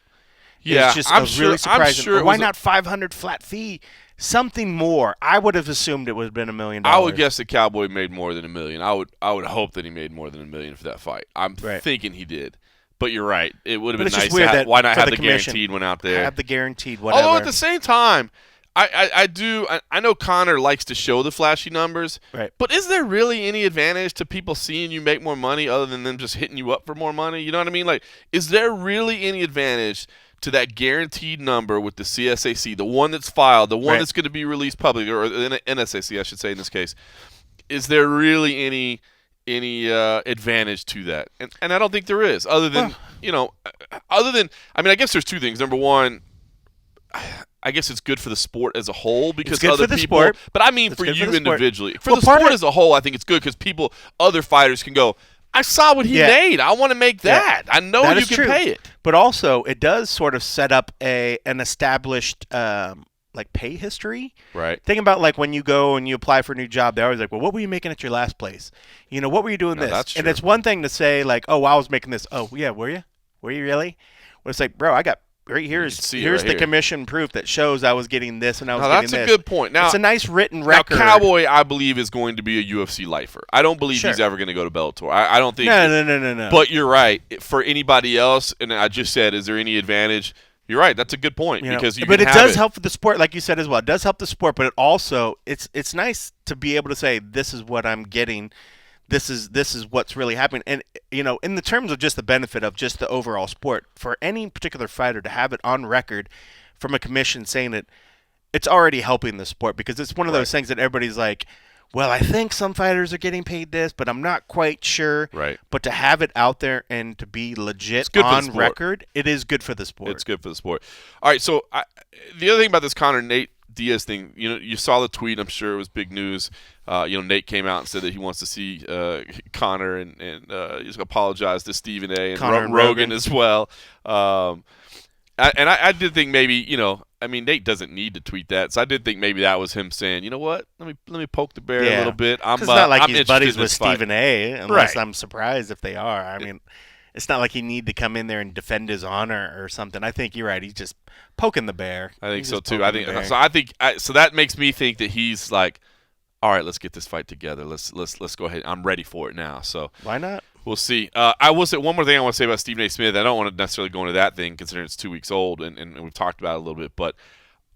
[SPEAKER 1] yeah,
[SPEAKER 2] is just really surprising.
[SPEAKER 1] I'm sure
[SPEAKER 2] why not 500 flat fee? Something more. I would have assumed it would have been $1 million.
[SPEAKER 1] I would guess the Cowboy made more than $1 million. I would hope that he made more than $1 million for that fight. I'm thinking he did. But you're right. It would have been nice to have. Why not have the guaranteed one out there?
[SPEAKER 2] Have the guaranteed whatever.
[SPEAKER 1] Although at the same time, I know Conor likes to show the flashy numbers.
[SPEAKER 2] Right.
[SPEAKER 1] But is there really any advantage to people seeing you make more money other than them just hitting you up for more money? You know what I mean? Like, is there really any advantage to that guaranteed number with the CSAC, the one that's filed, the one that's going to be released publicly, or the NSAC, I should say in this case? Is there really any advantage to that? And I don't think there is, other than I guess there's two things. Number one, I guess it's good for the sport as a whole because other people. Sport. But I mean, for you individually, for the sport as a whole, I think it's good because other fighters can go, I saw what he made. I want to make that. I know that you can pay it.
[SPEAKER 2] But also, it does sort of set up an established pay history.
[SPEAKER 1] Right.
[SPEAKER 2] Think about like when you go and you apply for a new job, they're always like, well, what were you making at your last place? What were you doing this?
[SPEAKER 1] That's true.
[SPEAKER 2] And it's one thing to say like, oh, I was making this. Oh, yeah, were you? Were you really? Well, it's like, bro, I got right here's the commission proof that shows I was getting this and I was getting this.
[SPEAKER 1] That's a good point. Now,
[SPEAKER 2] it's a nice written record.
[SPEAKER 1] Now, Cowboy, I believe, is going to be a UFC lifer. I don't believe he's ever going to go to Bellator. I don't think.
[SPEAKER 2] No.
[SPEAKER 1] But you're right. For anybody else, and I just said, is there any advantage? You're right. That's a good point
[SPEAKER 2] but it does help for the sport, like you said as well. It does help the sport, but it also it's nice to be able to say this is what I'm getting. This is what's really happening. And in the terms of just the benefit of just the overall sport, for any particular fighter to have it on record from a commission saying it, it's already helping the sport because it's one of those things that everybody's like, well, I think some fighters are getting paid this, but I'm not quite sure.
[SPEAKER 1] Right.
[SPEAKER 2] But to have it out there and to be legit on record, it is good for the sport.
[SPEAKER 1] It's good for the sport. All right, so the other thing about this Conor Nate Diaz thing, you saw the tweet. I'm sure it was big news. Nate came out and said that he wants to see Conor and he's apologized to Stephen A. and Rogan as well. I did think maybe Nate doesn't need to tweet that, so I did think maybe that was him saying, you know what, let me poke the bear a little bit.
[SPEAKER 2] It's not like he's buddies with Stephen A. Unless I'm surprised if they are. I mean, it's not like he need to come in there and defend his honor or something. I think you're right. He's just poking the bear.
[SPEAKER 1] I think so too. I think so that makes me think that he's like, all right, let's get this fight together. Let's go ahead. I'm ready for it now. So
[SPEAKER 2] why not?
[SPEAKER 1] We'll see. I will say one more thing I want to say about Stephen A. Smith. I don't want to necessarily go into that thing considering it's 2 weeks old and we've talked about it a little bit. But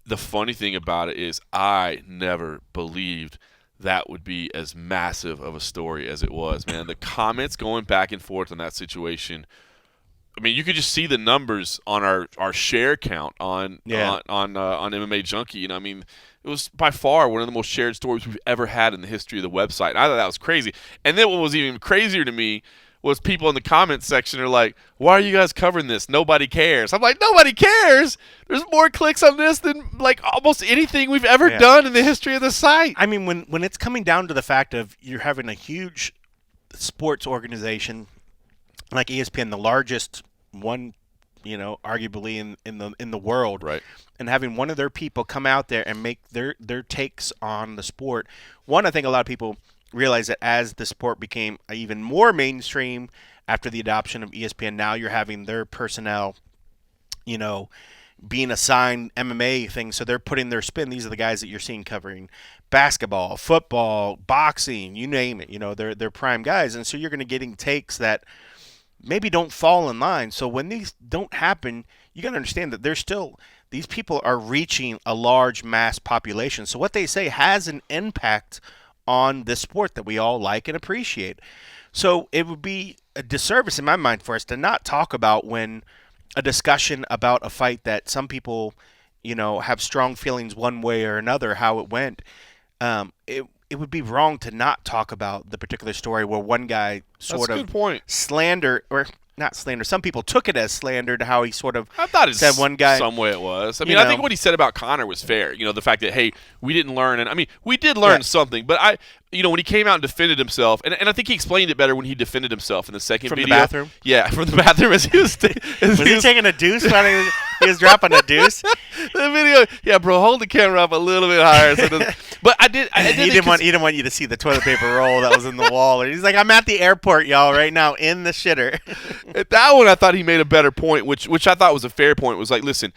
[SPEAKER 1] the funny thing about it is I never believed that would be as massive of a story as it was, man. The comments going back and forth on that situation. I mean, you could just see the numbers on our share count on MMA Junkie. I mean, it was by far one of the most shared stories we've ever had in the history of the website. I thought that was crazy. And then what was even crazier to me was people in the comments section are like, why are you guys covering this? Nobody cares. I'm like, nobody cares? There's more clicks on this than like almost anything we've ever done in the history of the site.
[SPEAKER 2] I mean, when it's coming down to the fact of you're having a huge sports organization like ESPN, the largest one, arguably in the world,
[SPEAKER 1] right?
[SPEAKER 2] And having one of their people come out there and make their takes on the sport. One, I think a lot of people realize that as the sport became even more mainstream after the adoption of ESPN, now you're having their personnel, being assigned MMA things, so they're putting their spin. These are the guys that you're seeing covering basketball, football, boxing, you name it. They're prime guys, and so you're going to getting takes that maybe don't fall in line. So when these don't happen, you got to understand that these people are reaching a large mass population. So what they say has an impact on this sport that we all like and appreciate. So it would be a disservice in my mind for us to not talk about when a discussion about a fight that some people, have strong feelings one way or another, how it went. It would be wrong to not talk about the particular story where one guy sort of slander or not slander. Some people took it as slander to how he sort of
[SPEAKER 1] I thought it
[SPEAKER 2] said one guy.
[SPEAKER 1] Some way it was. I mean, I think what he said about Conor was fair. The fact that, hey, we didn't learn. And I mean, we did learn something. But when he came out and defended himself, and I think he explained it better when he defended himself in the second video.
[SPEAKER 2] From the bathroom?
[SPEAKER 1] Yeah, from the bathroom as he was.
[SPEAKER 2] Was he taking a deuce when he was dropping a deuce?
[SPEAKER 1] The video, yeah, bro, hold the camera up a little bit higher. But I did.
[SPEAKER 2] He didn't want you to see the toilet paper roll that was in the wall. He's like, I'm at the airport, y'all, right now in the shitter.
[SPEAKER 1] At that one, I thought he made a better point, which I thought was a fair point. Was like, listen,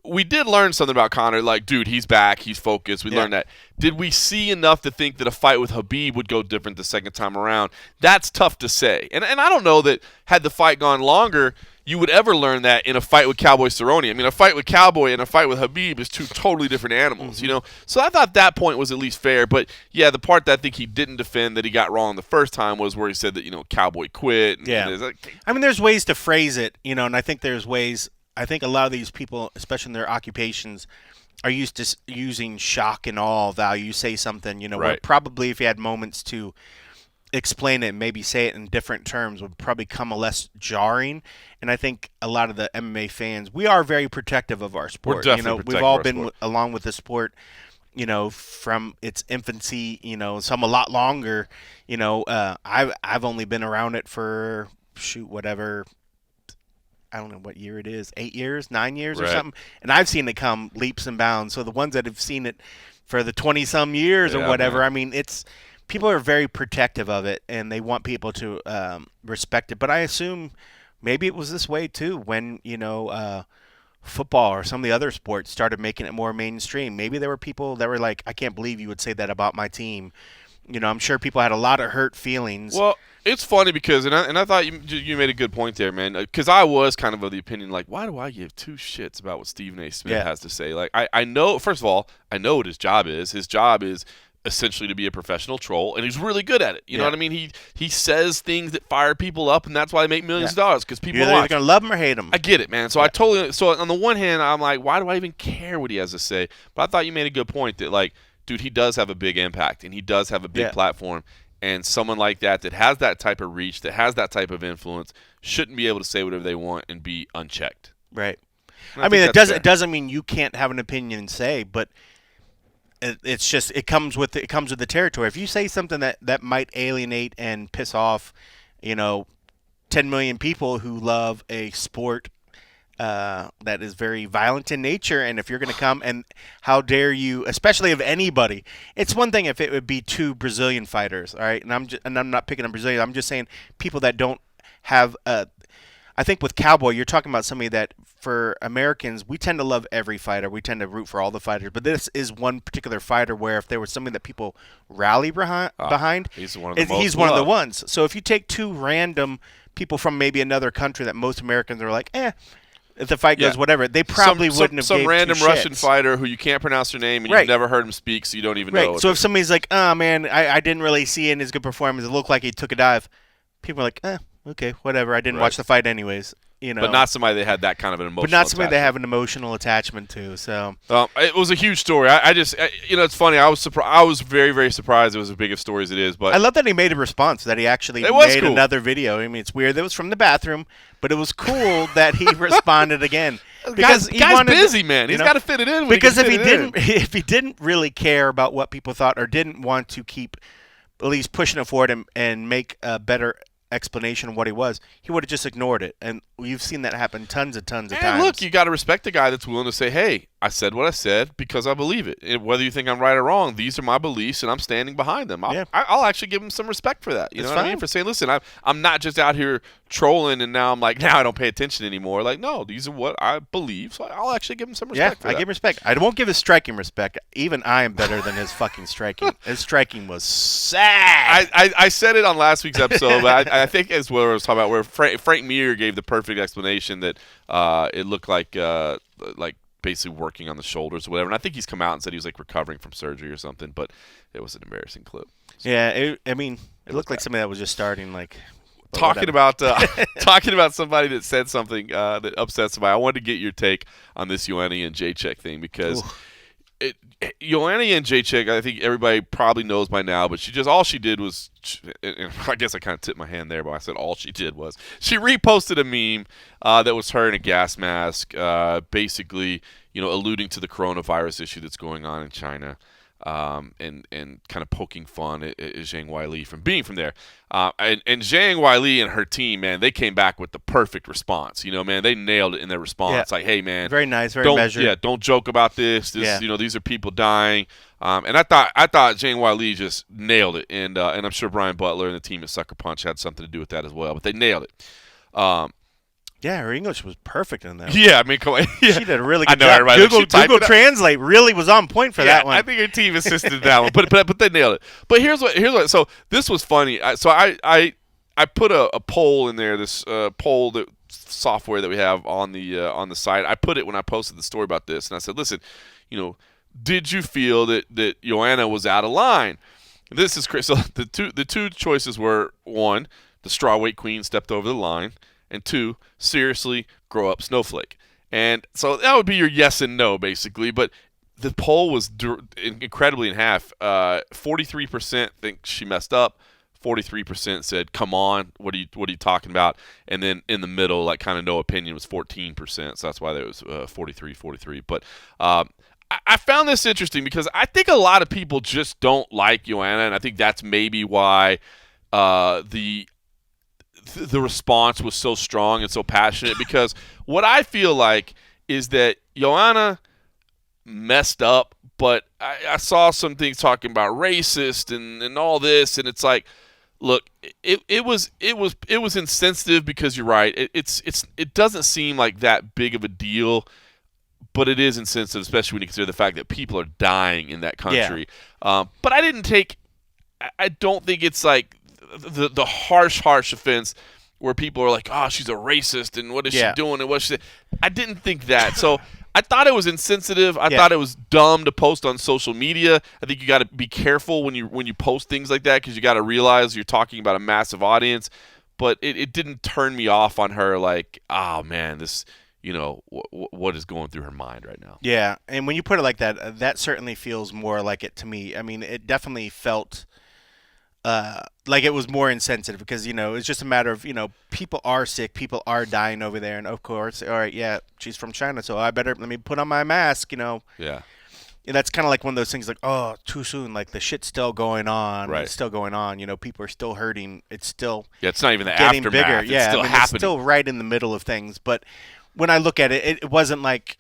[SPEAKER 1] we did learn something about Conor. Like, dude, he's back. He's focused. We learned that. Did we see enough to think that a fight with Khabib would go different the second time around? That's tough to say. And I don't know that had the fight gone longer, you would ever learn that in a fight with Cowboy Cerrone. I mean, a fight with Cowboy and a fight with Khabib is two totally different animals, So I thought that point was at least fair. But, yeah, the part that I think he didn't defend that he got wrong the first time was where he said that, Cowboy quit.
[SPEAKER 2] I mean, there's ways to phrase it, and I think there's ways – I think a lot of these people, especially in their occupations, are used to using shock and awe value. You say something, where probably if you had moments to explain it and maybe say it in different terms would probably come a less jarring. And I think a lot of the MMA fans, we are very protective of our sport.
[SPEAKER 1] We're definitely
[SPEAKER 2] we've all been along with the sport, from its infancy, some a lot longer. I've only been around it for whatever. I don't know what year it is, 8 years, 9 years or something. And I've seen it come leaps and bounds. So the ones that have seen it for the 20-some years or whatever, man. I mean, people are very protective of it, and they want people to respect it. But I assume maybe it was this way, too, when, football or some of the other sports started making it more mainstream. Maybe there were people that were like, I can't believe you would say that about my team. I'm sure people had a lot of hurt feelings.
[SPEAKER 1] Well, it's funny because, and I thought you made a good point there, man. Because I was kind of the opinion, like, why do I give two shits about what Stephen A. Smith has to say? Like, I know, first of all, I know what his job is. His job is essentially to be a professional troll, and he's really good at it. You know what I mean? He says things that fire people up, and that's why they make millions of dollars, because people
[SPEAKER 2] You're either going to love him or hate him.
[SPEAKER 1] I get it, man. So so on the one hand, I'm like, why do I even care what he has to say? But I thought you made a good point that, like, dude, he does have a big impact, and he does have a big platform. And someone like that has that type of reach, that has that type of influence, shouldn't be able to say whatever they want and be unchecked.
[SPEAKER 2] Right. I mean, it doesn't mean you can't have an opinion and say, but it's just it comes with the territory. If you say something that might alienate and piss off, 10 million people who love a sport that is very violent in nature, and if you're going to come and how dare you, especially of anybody. It's one thing if it would be two Brazilian fighters, all right, and I'm not picking on Brazilian. I'm just saying people that don't have I think with Cowboy, you're talking about somebody that for Americans, we tend to love every fighter. We tend to root for all the fighters. But this is one particular fighter where if there was something that people rally behind,
[SPEAKER 1] he's one
[SPEAKER 2] of the ones. So if you take two random people from maybe another country that most Americans are like, if the fight goes whatever, they probably wouldn't have
[SPEAKER 1] some random Russian fighter who you can't pronounce their name and you've never heard him speak, so you don't even know.
[SPEAKER 2] So if somebody's like, oh, man, I didn't really see it in his good performance. It looked like he took a dive. People are like, okay, whatever. I didn't watch the fight anyways.
[SPEAKER 1] But not somebody that had that kind of an emotional
[SPEAKER 2] But not somebody they have an emotional attachment to. So
[SPEAKER 1] it was a huge story. I just it's funny. I was surprised. I was very, very surprised it was as big a story as it is. But
[SPEAKER 2] I love that he made a response. That he actually made another video. I mean, it's weird that it was from the bathroom, but it was cool that he responded again.
[SPEAKER 1] Because guy's busy, man. He's got to fit it in.
[SPEAKER 2] Because if he didn't really care about what people thought or didn't want to keep at least pushing it forward and make a better explanation of what he was, he would have just ignored it. And you've seen that happen tons of times.
[SPEAKER 1] Look, you got to respect the guy that's willing to say, hey, I said what I said because I believe it. And whether you think I'm right or wrong, these are my beliefs, and I'm standing behind them. I'll actually give him some respect for that. You know what I mean? For saying, listen, I'm not just out here trolling, and now I'm like, now I don't pay attention anymore. Like, no, these are what I believe, so I'll actually give him some respect for that.
[SPEAKER 2] I give respect. I won't give his striking respect. Even I am better than his fucking striking. His striking was sad.
[SPEAKER 1] I said it on last week's episode, but I think it's what I was talking about, where Frank Mir gave the perfect explanation that it looked like basically working on the shoulders or whatever. And I think he's come out and said he was like recovering from surgery or something. But it was an embarrassing clip.
[SPEAKER 2] So, yeah, it looked like somebody that was just starting like.
[SPEAKER 1] Talking about somebody that said something that upset somebody. I wanted to get your take on this Joanna and Jacek thing because Joanna and Jacek, I think everybody probably knows by now, but all she did was, and I guess I kind of tipped my hand there, but I said all she did was she reposted a meme that was her in a gas mask, basically, alluding to the coronavirus issue that's going on in China. And kind of poking fun at Zhang Weili from being from there. And Zhang Weili and her team, man, they came back with the perfect response. Man, they nailed it in their response.
[SPEAKER 2] Yeah.
[SPEAKER 1] Like, hey, man.
[SPEAKER 2] Very nice, very measured.
[SPEAKER 1] Yeah, don't joke about this. These are people dying. And I thought Zhang Weili just nailed it. And I'm sure Brian Butler and the team at Sucker Punch had something to do with that as well. But they nailed it.
[SPEAKER 2] Yeah, her English was perfect in that.
[SPEAKER 1] Yeah, I mean, come on. Yeah.
[SPEAKER 2] She did a really good
[SPEAKER 1] job.
[SPEAKER 2] Google Translate really was on point for that one.
[SPEAKER 1] I think her team assisted that one, but they nailed it. But here's what. So this was funny. I put a poll in there. This poll that software that we have on the site. I put it when I posted the story about this, and I said, listen, did you feel that Joanna was out of line? This is crazy. So the two choices were, one, the strawweight queen stepped over the line. And two, seriously, grow up, snowflake. And so that would be your yes and no, basically. But the poll was incredibly in half. 43% think she messed up. 43% said, "Come on, what are you talking about?" And then in the middle, like kind of no opinion, was 14%. So that's why there was 43. But I found this interesting because I think a lot of people just don't like Joanna, and I think that's maybe why the response was so strong and so passionate, because what I feel like is that Joanna messed up, but I saw some things talking about racist and all this, and it's like, look, it was insensitive because you're right. It doesn't seem like that big of a deal, but it is insensitive, especially when you consider the fact that people are dying in that country. Yeah. But I don't think it's like the harsh offense where people are like, oh, she's a racist and what is she doing and what she. I didn't think that. So I thought it was insensitive. I thought it was dumb to post on social media. I think you got to be careful when you post things like that, because you got to realize you're talking about a massive audience. But it didn't turn me off on her like, oh man, this, what is going through her mind right now.
[SPEAKER 2] Yeah, and when you put it like that, that certainly feels more like it to me. I mean, it definitely felt like it was more insensitive because, it's just a matter of, people are sick, people are dying over there. And of course, all right, yeah, she's from China, so let me put on my mask, Yeah. And that's kind of like one of those things like, oh, too soon. Like the shit's still going on. Right. It's still going on. People are still hurting. It's still
[SPEAKER 1] it's not even the
[SPEAKER 2] getting
[SPEAKER 1] aftermath.
[SPEAKER 2] Bigger.
[SPEAKER 1] It's still happening.
[SPEAKER 2] It's still right in the middle of things. But when I look at it, it wasn't like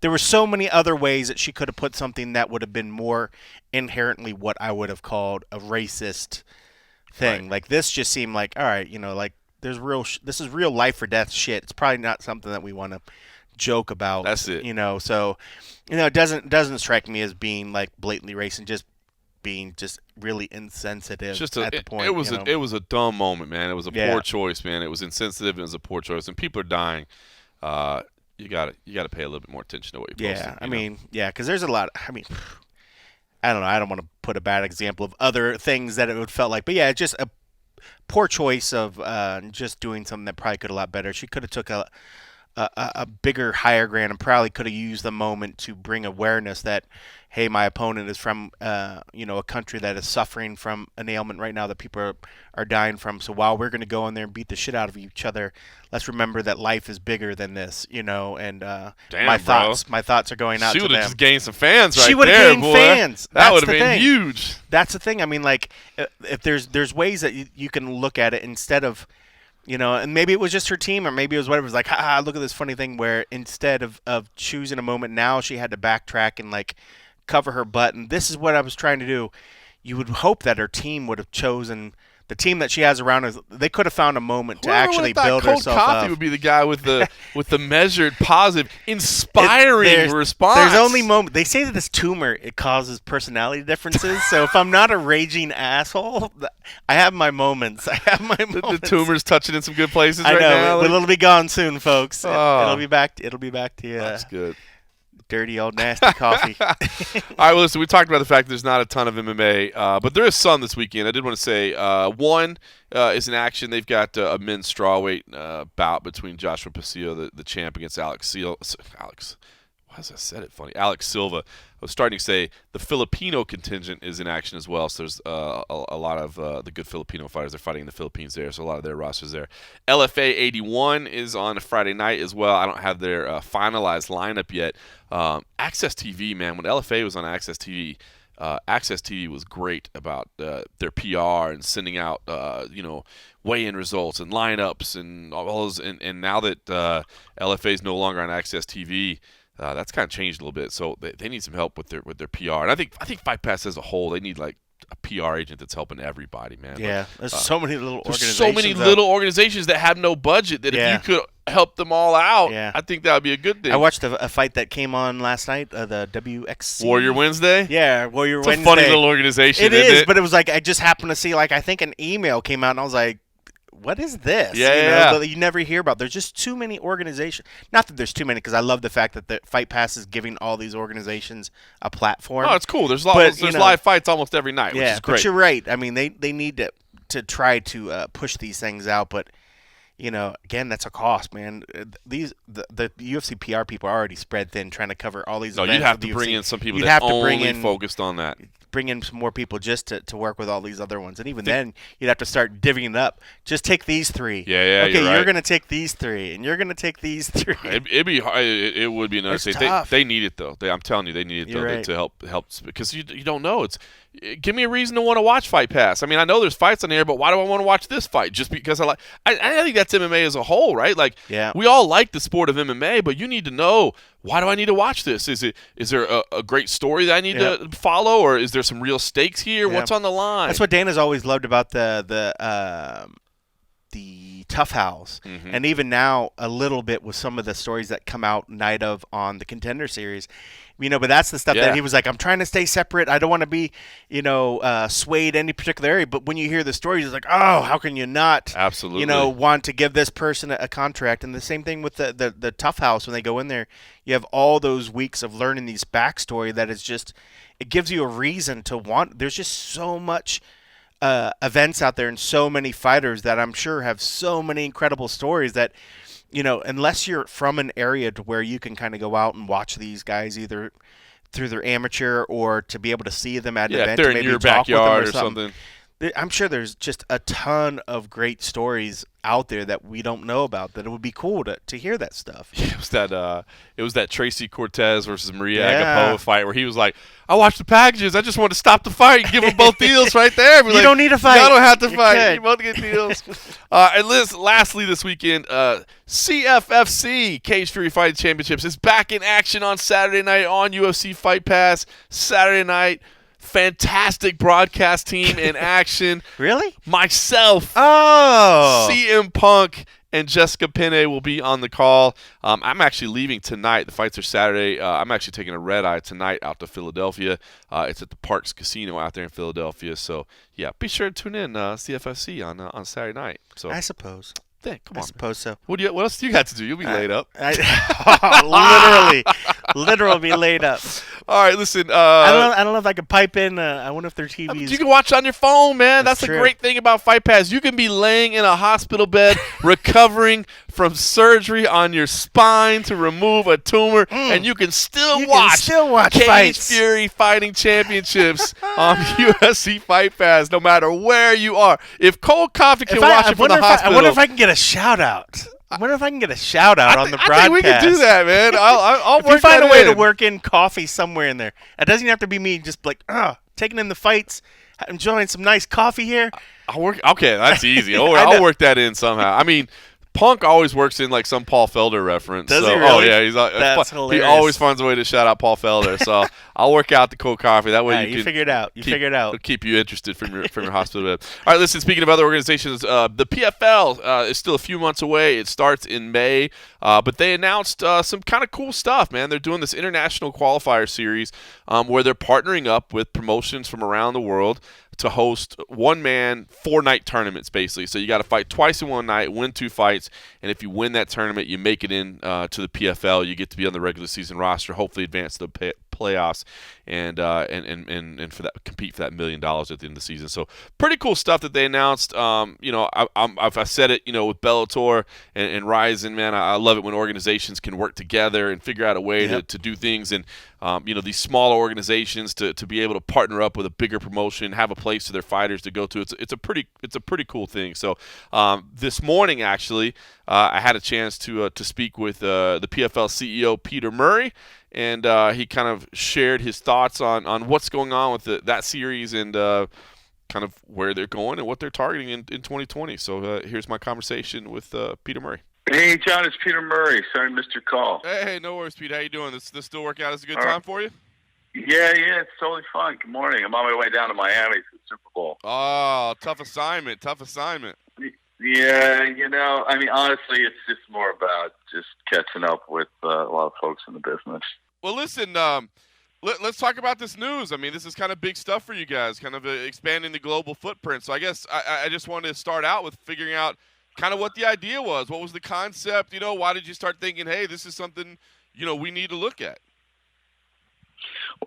[SPEAKER 2] there were so many other ways that she could have put something that would have been more inherently what I would have called a racist thing. Right. Like this just seemed like, all right, like this is real life or death shit. It's probably not something that we want to joke about.
[SPEAKER 1] That's it.
[SPEAKER 2] So it doesn't strike me as being like blatantly racist, just being just really insensitive at the point.
[SPEAKER 1] It was a dumb moment, man. It was a poor choice, man. It was insensitive. It was a poor choice, and people are dying. You got to pay a little bit more attention to what you post.
[SPEAKER 2] Yeah, because there's a lot. I don't know. I don't want to put a bad example of other things that it would felt like, but yeah, just a poor choice of just doing something that probably could have a lot better. She could have took a bigger, higher ground and probably could have used the moment to bring awareness that, hey, my opponent is from a country that is suffering from an ailment right now that people are dying from. So while we're going to go in there and beat the shit out of each other, let's remember that life is bigger than this, and
[SPEAKER 1] damn,
[SPEAKER 2] my thoughts are going out to them.
[SPEAKER 1] She would have just gained some fans right there,
[SPEAKER 2] She would have gained fans.
[SPEAKER 1] That would have been huge.
[SPEAKER 2] That's the thing. I mean, like, if there's ways that you can look at it instead of, and maybe it was just her team or maybe it was whatever. It was like, look at this funny thing where instead of choosing a moment, now she had to backtrack and, like, cover her butt. And this is what I was trying to do. You would hope that her team would have chosen the team that she has around her. They could have found a moment to actually build herself up.
[SPEAKER 1] Cold Coffee would be the guy with the measured, positive, inspiring response.
[SPEAKER 2] There's only moment. They say that this tumor, it causes personality differences. So if I'm not a raging asshole, I have my moments.
[SPEAKER 1] The tumor's touching in some good places right now.
[SPEAKER 2] I know. It'll be gone soon, folks. It'll be back to you.
[SPEAKER 1] That's good.
[SPEAKER 2] Dirty old nasty coffee.
[SPEAKER 1] All right, well, listen, we talked about the fact that there's not a ton of MMA, but there is some this weekend. I did want to say one is in action. They've got a men's strawweight bout between Joshua Pasillo, the champ, against Alex Silva. I was starting to say the Filipino contingent is in action as well, so there's a lot of the good Filipino fighters are fighting in the Philippines there, so a lot of their rosters there. LFA 81 is on a Friday night as well. I don't have their finalized lineup yet. Access TV, man, when LFA was on Access TV was great about their PR and sending out, weigh-in results and lineups and all those. And now that LFA is no longer on Access TV, that's kind of changed a little bit. So they need some help with their PR. And I think Fight Pass as a whole, they need like a PR agent that's helping everybody, man.
[SPEAKER 2] Yeah, there's so many little organizations.
[SPEAKER 1] So many little organizations that have no budget that if you could help them all out, I think that would be a good thing.
[SPEAKER 2] I watched a fight that came on last night, the WXC.
[SPEAKER 1] Warrior Wednesday?
[SPEAKER 2] Yeah, Warrior Wednesday.
[SPEAKER 1] It's a funny little organization,
[SPEAKER 2] isn't it? But it was like I just happened to see, like, I think an email came out, and I was like, what is this? That you never hear about. There's just too many organizations. Not that there's too many, because I love the fact that the Fight Pass is giving all these organizations a platform.
[SPEAKER 1] Oh, it's cool. There's live fights almost every night, which is great.
[SPEAKER 2] But you're right. I mean, they need to try to push these things out, but again, that's a cost, man. The UFC PR people are already spread thin, trying to cover all these.
[SPEAKER 1] No, you'd have to bring in some people that only focused on that.
[SPEAKER 2] Bring in some more people just to work with all these other ones, and even then, you'd have to start divvying it up. Just take these three.
[SPEAKER 1] Yeah.
[SPEAKER 2] Okay,
[SPEAKER 1] you're
[SPEAKER 2] going to take these three, and you're going to take these three.
[SPEAKER 1] It'd be hard. It would be another state. They need it though. I'm telling you, they need it though to help because you don't know. Give me a reason to want to watch Fight Pass. I mean, I know there's fights on here, but why do I want to watch this fight? Just because I think that's MMA as a whole, right? Like, we all like the sport of MMA, but you need to know, why do I need to watch this? Is there a great story that I need to follow, or is there some real stakes here? What's on the line?
[SPEAKER 2] That's what Dana's always loved about the Tough House, and even now a little bit with some of the stories that come out night of on the Contender Series. But that's the stuff that he was like, I'm trying to stay separate. I don't want to be, swayed any particular area. But when you hear the stories, it's like, oh, how can you not, want to give this person a contract? And the same thing with the Tough House when they go in there. You have all those weeks of learning these backstory that is just, it gives you a reason to want. There's just so much events out there and so many fighters that I'm sure have so many incredible stories that, unless you're from an area to where you can kind of go out and watch these guys either through their amateur or to be able to see them at an event,
[SPEAKER 1] if they're in your backyard or something.
[SPEAKER 2] I'm sure there's just a ton of great stories out there that we don't know about that it would be cool to hear that stuff.
[SPEAKER 1] It was that Tracy Cortez versus Maria Agapova fight where he was like, I watched the packages. I just want to stop the fight and give them both deals right there.
[SPEAKER 2] You don't need a fight.
[SPEAKER 1] You don't have to fight. You both get deals. And lastly this weekend, CFFC, Cage Fury Fighting Championships, is back in action on Saturday night on UFC Fight Pass. Saturday night. Fantastic broadcast team in action.
[SPEAKER 2] Really?
[SPEAKER 1] Myself, CM Punk, and Jessica Penne will be on the call. I'm actually leaving tonight. The fights are Saturday. I'm actually taking a red-eye tonight out to Philadelphia. It's at the Parks Casino out there in Philadelphia. So, be sure to tune in CFFC on Saturday night. So
[SPEAKER 2] I suppose.
[SPEAKER 1] Come on,
[SPEAKER 2] I suppose so.
[SPEAKER 1] What else do you got to do? You'll be laid up.
[SPEAKER 2] Literally be laid up.
[SPEAKER 1] All right, listen.
[SPEAKER 2] I don't know if I can pipe in. I wonder if their TVs.
[SPEAKER 1] You can watch on your phone, man. That's
[SPEAKER 2] true.
[SPEAKER 1] The great thing about Fight Pass. You can be laying in a hospital bed recovering from surgery on your spine to remove a tumor, and you can still watch Cage
[SPEAKER 2] fights.
[SPEAKER 1] Fury Fighting Championships on UFC Fight Pass, no matter where you are. If Cold Coffee can watch it from the hospital,
[SPEAKER 2] I wonder if I can get a shout out. I wonder if I can get a shout out on the broadcast.
[SPEAKER 1] I think we can do that, man. I'll
[SPEAKER 2] if you find a way to work in coffee somewhere in there. It doesn't have to be me just like taking in the fights, enjoying some nice coffee here.
[SPEAKER 1] I'll work. Okay, that's easy. I'll work that in somehow. I mean, Punk always works in like some Paul Felder reference.
[SPEAKER 2] Does he really?
[SPEAKER 1] Oh yeah,
[SPEAKER 2] That's hilarious.
[SPEAKER 1] He always finds a way to shout out Paul Felder. So I'll work out the cold coffee. That way
[SPEAKER 2] you figure it out.
[SPEAKER 1] It'll keep you interested from your hospital bed. All right, listen. Speaking of other organizations, the PFL is still a few months away. It starts in May, but they announced some kind of cool stuff, man. They're doing this international qualifier series where they're partnering up with promotions from around the world. to host one-man, 4-night tournaments, basically. So you got to fight twice in one night, win 2 fights, and if you win that tournament, you make it in to the PFL. You get to be on the regular season roster, hopefully advance to the playoffs, and for that compete for that $1 million at the end of the season. So pretty cool stuff that they announced. I've said it, with Bellator and Ryzen, man. I love it when organizations can work together and figure out a way to do things, and these smaller organizations to be able to partner up with a bigger promotion, have a place for their fighters to go to. It's a pretty cool thing. So this morning, actually, I had a chance to speak with the PFL CEO Peter Murray, and he kind of shared his thoughts on what's going on with that series and kind of where they're going and what they're targeting in 2020. So here's my conversation with Peter Murray.
[SPEAKER 3] Hey, John, it's Peter Murray. Sorry I missed your call.
[SPEAKER 1] Hey, no worries, Pete. How you doing? This still work out as a good time for you?
[SPEAKER 3] Yeah, it's totally fine. Good morning. I'm on my way down to Miami for the Super Bowl.
[SPEAKER 1] Oh, tough assignment.
[SPEAKER 3] Yeah, honestly, it's just more about just catching up with a lot of folks in the business.
[SPEAKER 1] Well, listen, let's talk about this news. I mean, this is kind of big stuff for you guys, kind of expanding the global footprint. So I guess I just wanted to start out with figuring out kind of what the idea was. What was the concept? Why did you start thinking, hey, this is something, we need to look at?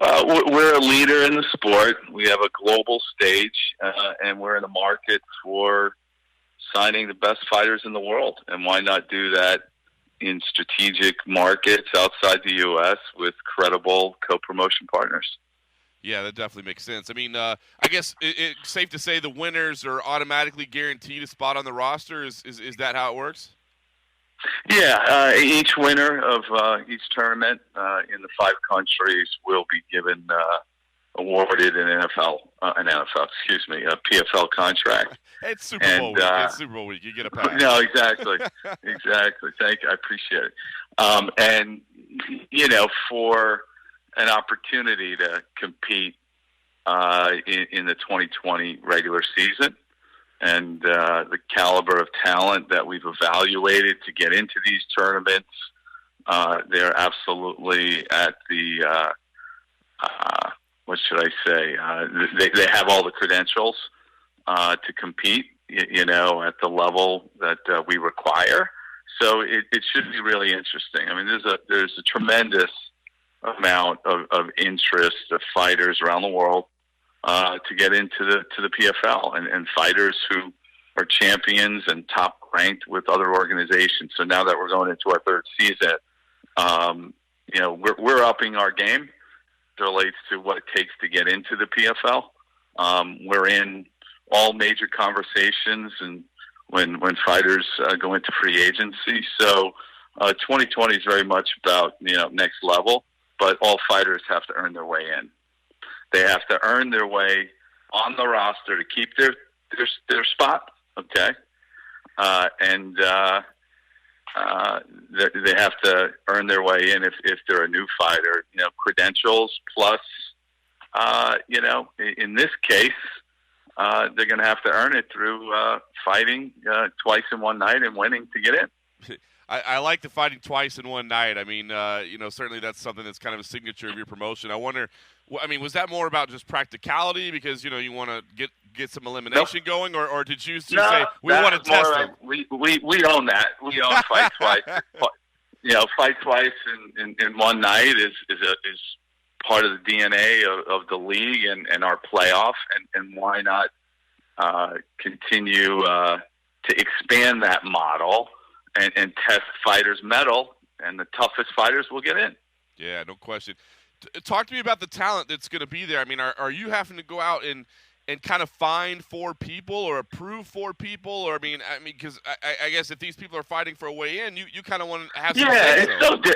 [SPEAKER 3] Well, we're a leader in the sport. We have a global stage, and we're in the market for signing the best fighters in the world. And why not do that in strategic markets outside the U.S. with credible co-promotion partners?
[SPEAKER 1] Yeah, that definitely makes sense. I mean, I guess it's safe to say the winners are automatically guaranteed a spot on the roster. Is that how it works?
[SPEAKER 3] Yeah, each winner of each tournament in the 5 countries will be given awarded a PFL contract.
[SPEAKER 1] It's Super Bowl week. It's Super Bowl week. You get a pass.
[SPEAKER 3] No, exactly. Thank you. I appreciate it. And for an opportunity to compete in the 2020 regular season, and the caliber of talent that we've evaluated to get into these tournaments, they're absolutely at the what should I say? They have all the credentials to compete, at the level that we require. So it should be really interesting. I mean, there's a tremendous amount of interest of fighters around the world to get into the PFL, and fighters who are champions and top ranked with other organizations. So now that we're going into our 3rd season, we're upping our game as it relates to what it takes to get into the PFL. We're in all major conversations, and when fighters go into free agency. So 2020 is very much about next level, but all fighters have to earn their way in. They have to earn their way on the roster to keep their spot, okay? And they have to earn their way in if they're a new fighter. Credentials plus, in this case, they're going to have to earn it through fighting twice in one night and winning to get in.
[SPEAKER 1] I like the fighting twice in one night. I mean, certainly that's something that's kind of a signature of your promotion. I wonder, was that more about just practicality because, you want to get some elimination going, or did you say, we want to test them?
[SPEAKER 3] We own that. We own fight twice. Fight twice in one night is part of the DNA of the league and our playoff, and why not continue to expand that model and test fighters' mettle, and the toughest fighters will get in.
[SPEAKER 1] Yeah, no question. Talk to me about the talent that's going to be there. I mean, are you having to go out and kind of find 4 people or approve 4 people? Or because I guess if these people are fighting for a way in, you kind of want to have some say.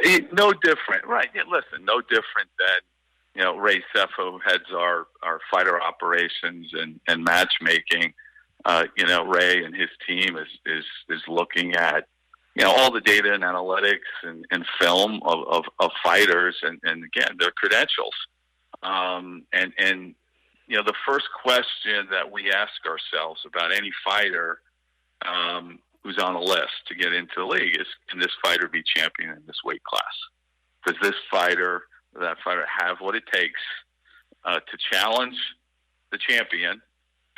[SPEAKER 3] It's no different. Right. Yeah, listen, no different than, Ray Sefo heads our fighter operations and matchmaking. Ray and his team is looking at, all the data and analytics and film of fighters and again, their credentials. The first question that we ask ourselves about any fighter who's on a list to get into the league is, can this fighter be champion in this weight class? Does that fighter have what it takes to challenge the champion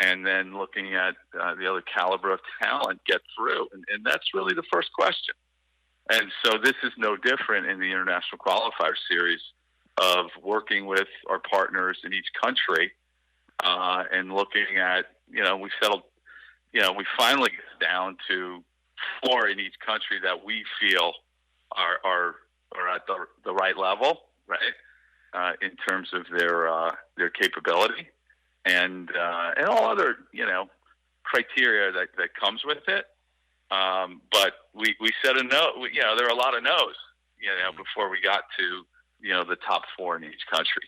[SPEAKER 3] and then looking at the other caliber of talent get through. And that's really the first question. And so this is no different in the International Qualifier Series of working with our partners in each country and looking at, we settled, we finally get down to 4 in each country that we feel are at the right level, right, in terms of their capability and all other, criteria that comes with it. But we said a no. There are a lot of no's, before we got to, the top 4 in each country.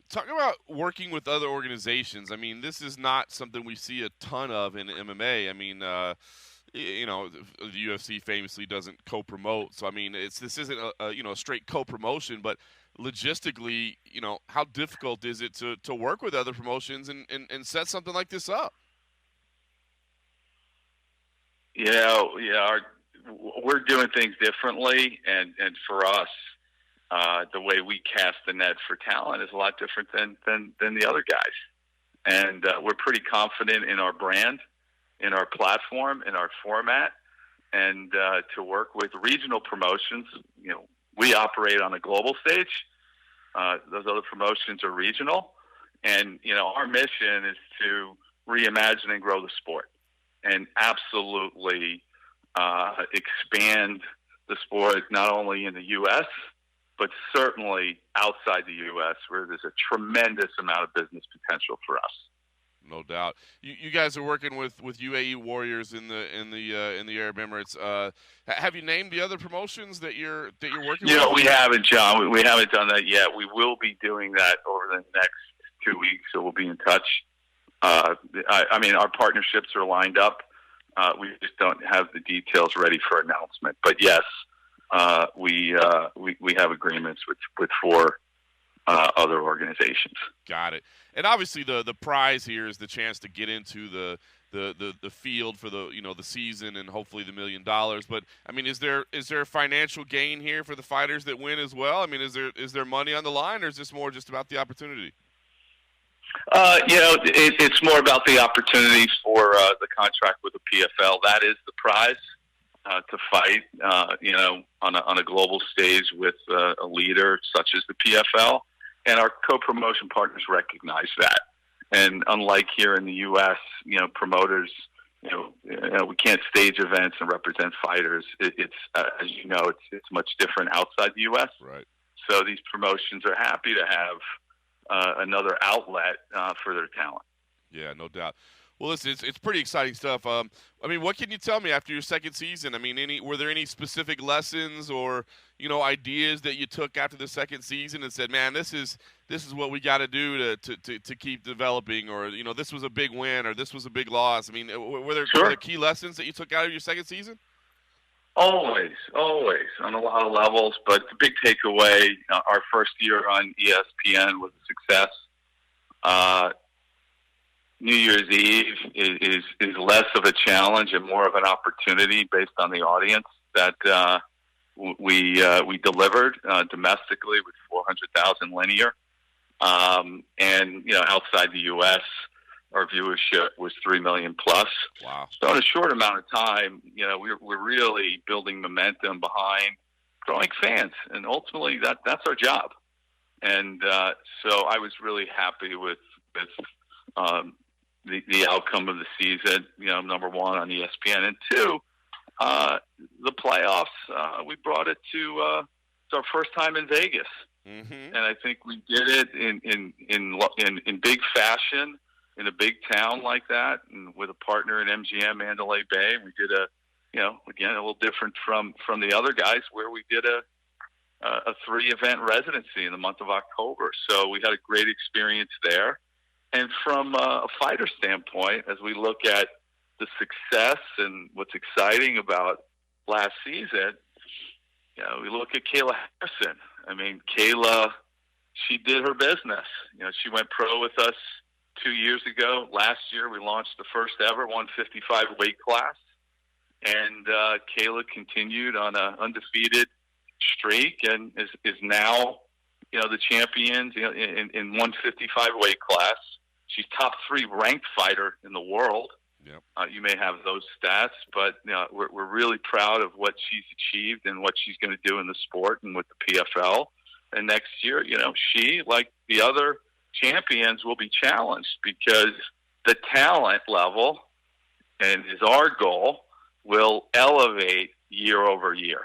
[SPEAKER 1] Talk about working with other organizations. I mean, this is not something we see a ton of in MMA. I mean, the UFC famously doesn't co-promote. So, I mean, this isn't a straight co-promotion, but logistically, how difficult is it to work with other promotions and set something like this up?
[SPEAKER 3] We're doing things differently, and for us, the way we cast the net for talent is a lot different than the other guys. And we're pretty confident in our brand, in our platform, in our format, and to work with regional promotions. We operate on a global stage. Those other promotions are regional. And, our mission is to reimagine and grow the sport and absolutely expand the sport not only in the U.S., but certainly outside the U.S., where there's a tremendous amount of business potential for us.
[SPEAKER 1] No doubt. You guys are working with UAE Warriors in the Arab Emirates. Have you named the other promotions that you're working with?
[SPEAKER 3] We haven't, John. We haven't done that yet. We will be doing that over the next 2 weeks, so we'll be in touch. Our partnerships are lined up. We just don't have the details ready for announcement. But yes, we have agreements with 4 other organizations.
[SPEAKER 1] Got it. And obviously the prize here is the chance to get into the field for the season and hopefully the $1 million. But I mean, is there a financial gain here for the fighters that win as well? I mean, is there money on the line, or is this more just about the opportunity?
[SPEAKER 3] It's more about the opportunity for the contract with the PFL. That is the prize to fight, on a global stage with a leader such as the PFL. And our co-promotion partners recognize that. And unlike here in the U.S., promoters, we can't stage events and represent fighters. It's as you know, it's much different outside the U.S.
[SPEAKER 1] Right.
[SPEAKER 3] So these promotions are happy to have another outlet for their talent.
[SPEAKER 1] Yeah, no doubt. Well, listen, it's pretty exciting stuff. What can you tell me after your second season? I mean, were there any specific lessons or ideas that you took after the second season and said, "Man, this is what we got to do to keep developing," or this was a big win or this was a big loss? I mean, were there key lessons that you took out of your second season?
[SPEAKER 3] Always, on a lot of levels. But the big takeaway, our first year on ESPN was a success. New Year's Eve is less of a challenge and more of an opportunity based on the audience that we delivered domestically with 400,000 linear, and outside the U.S. our viewership was 3 million plus.
[SPEAKER 1] Wow!
[SPEAKER 3] So in a short amount of time, we're really building momentum behind growing fans, and ultimately that's our job. And so I was really happy with the outcome of the season, number one on ESPN, and 2, the playoffs. We brought it to it's our first time in Vegas, and I think we did it in big fashion in a big town like that, and with a partner in MGM Mandalay Bay. We did again a little different from the other guys, where we did a 3-event residency in the month of October. So we had a great experience there. And from a fighter standpoint, as we look at the success and what's exciting about last season, we look at Kayla Harrison. I mean, Kayla, she did her business. She went pro with us 2 years ago. Last year, we launched the first ever 155 weight class. And Kayla continued on an undefeated streak and is now, the champions in 155 weight class. She's top 3 ranked fighter in the world.
[SPEAKER 1] Yep.
[SPEAKER 3] You may have those stats, but we're really proud of what she's achieved and what she's going to do in the sport and with the PFL. And next year, she, like the other champions, will be challenged because the talent level, and is our goal, will elevate year over year.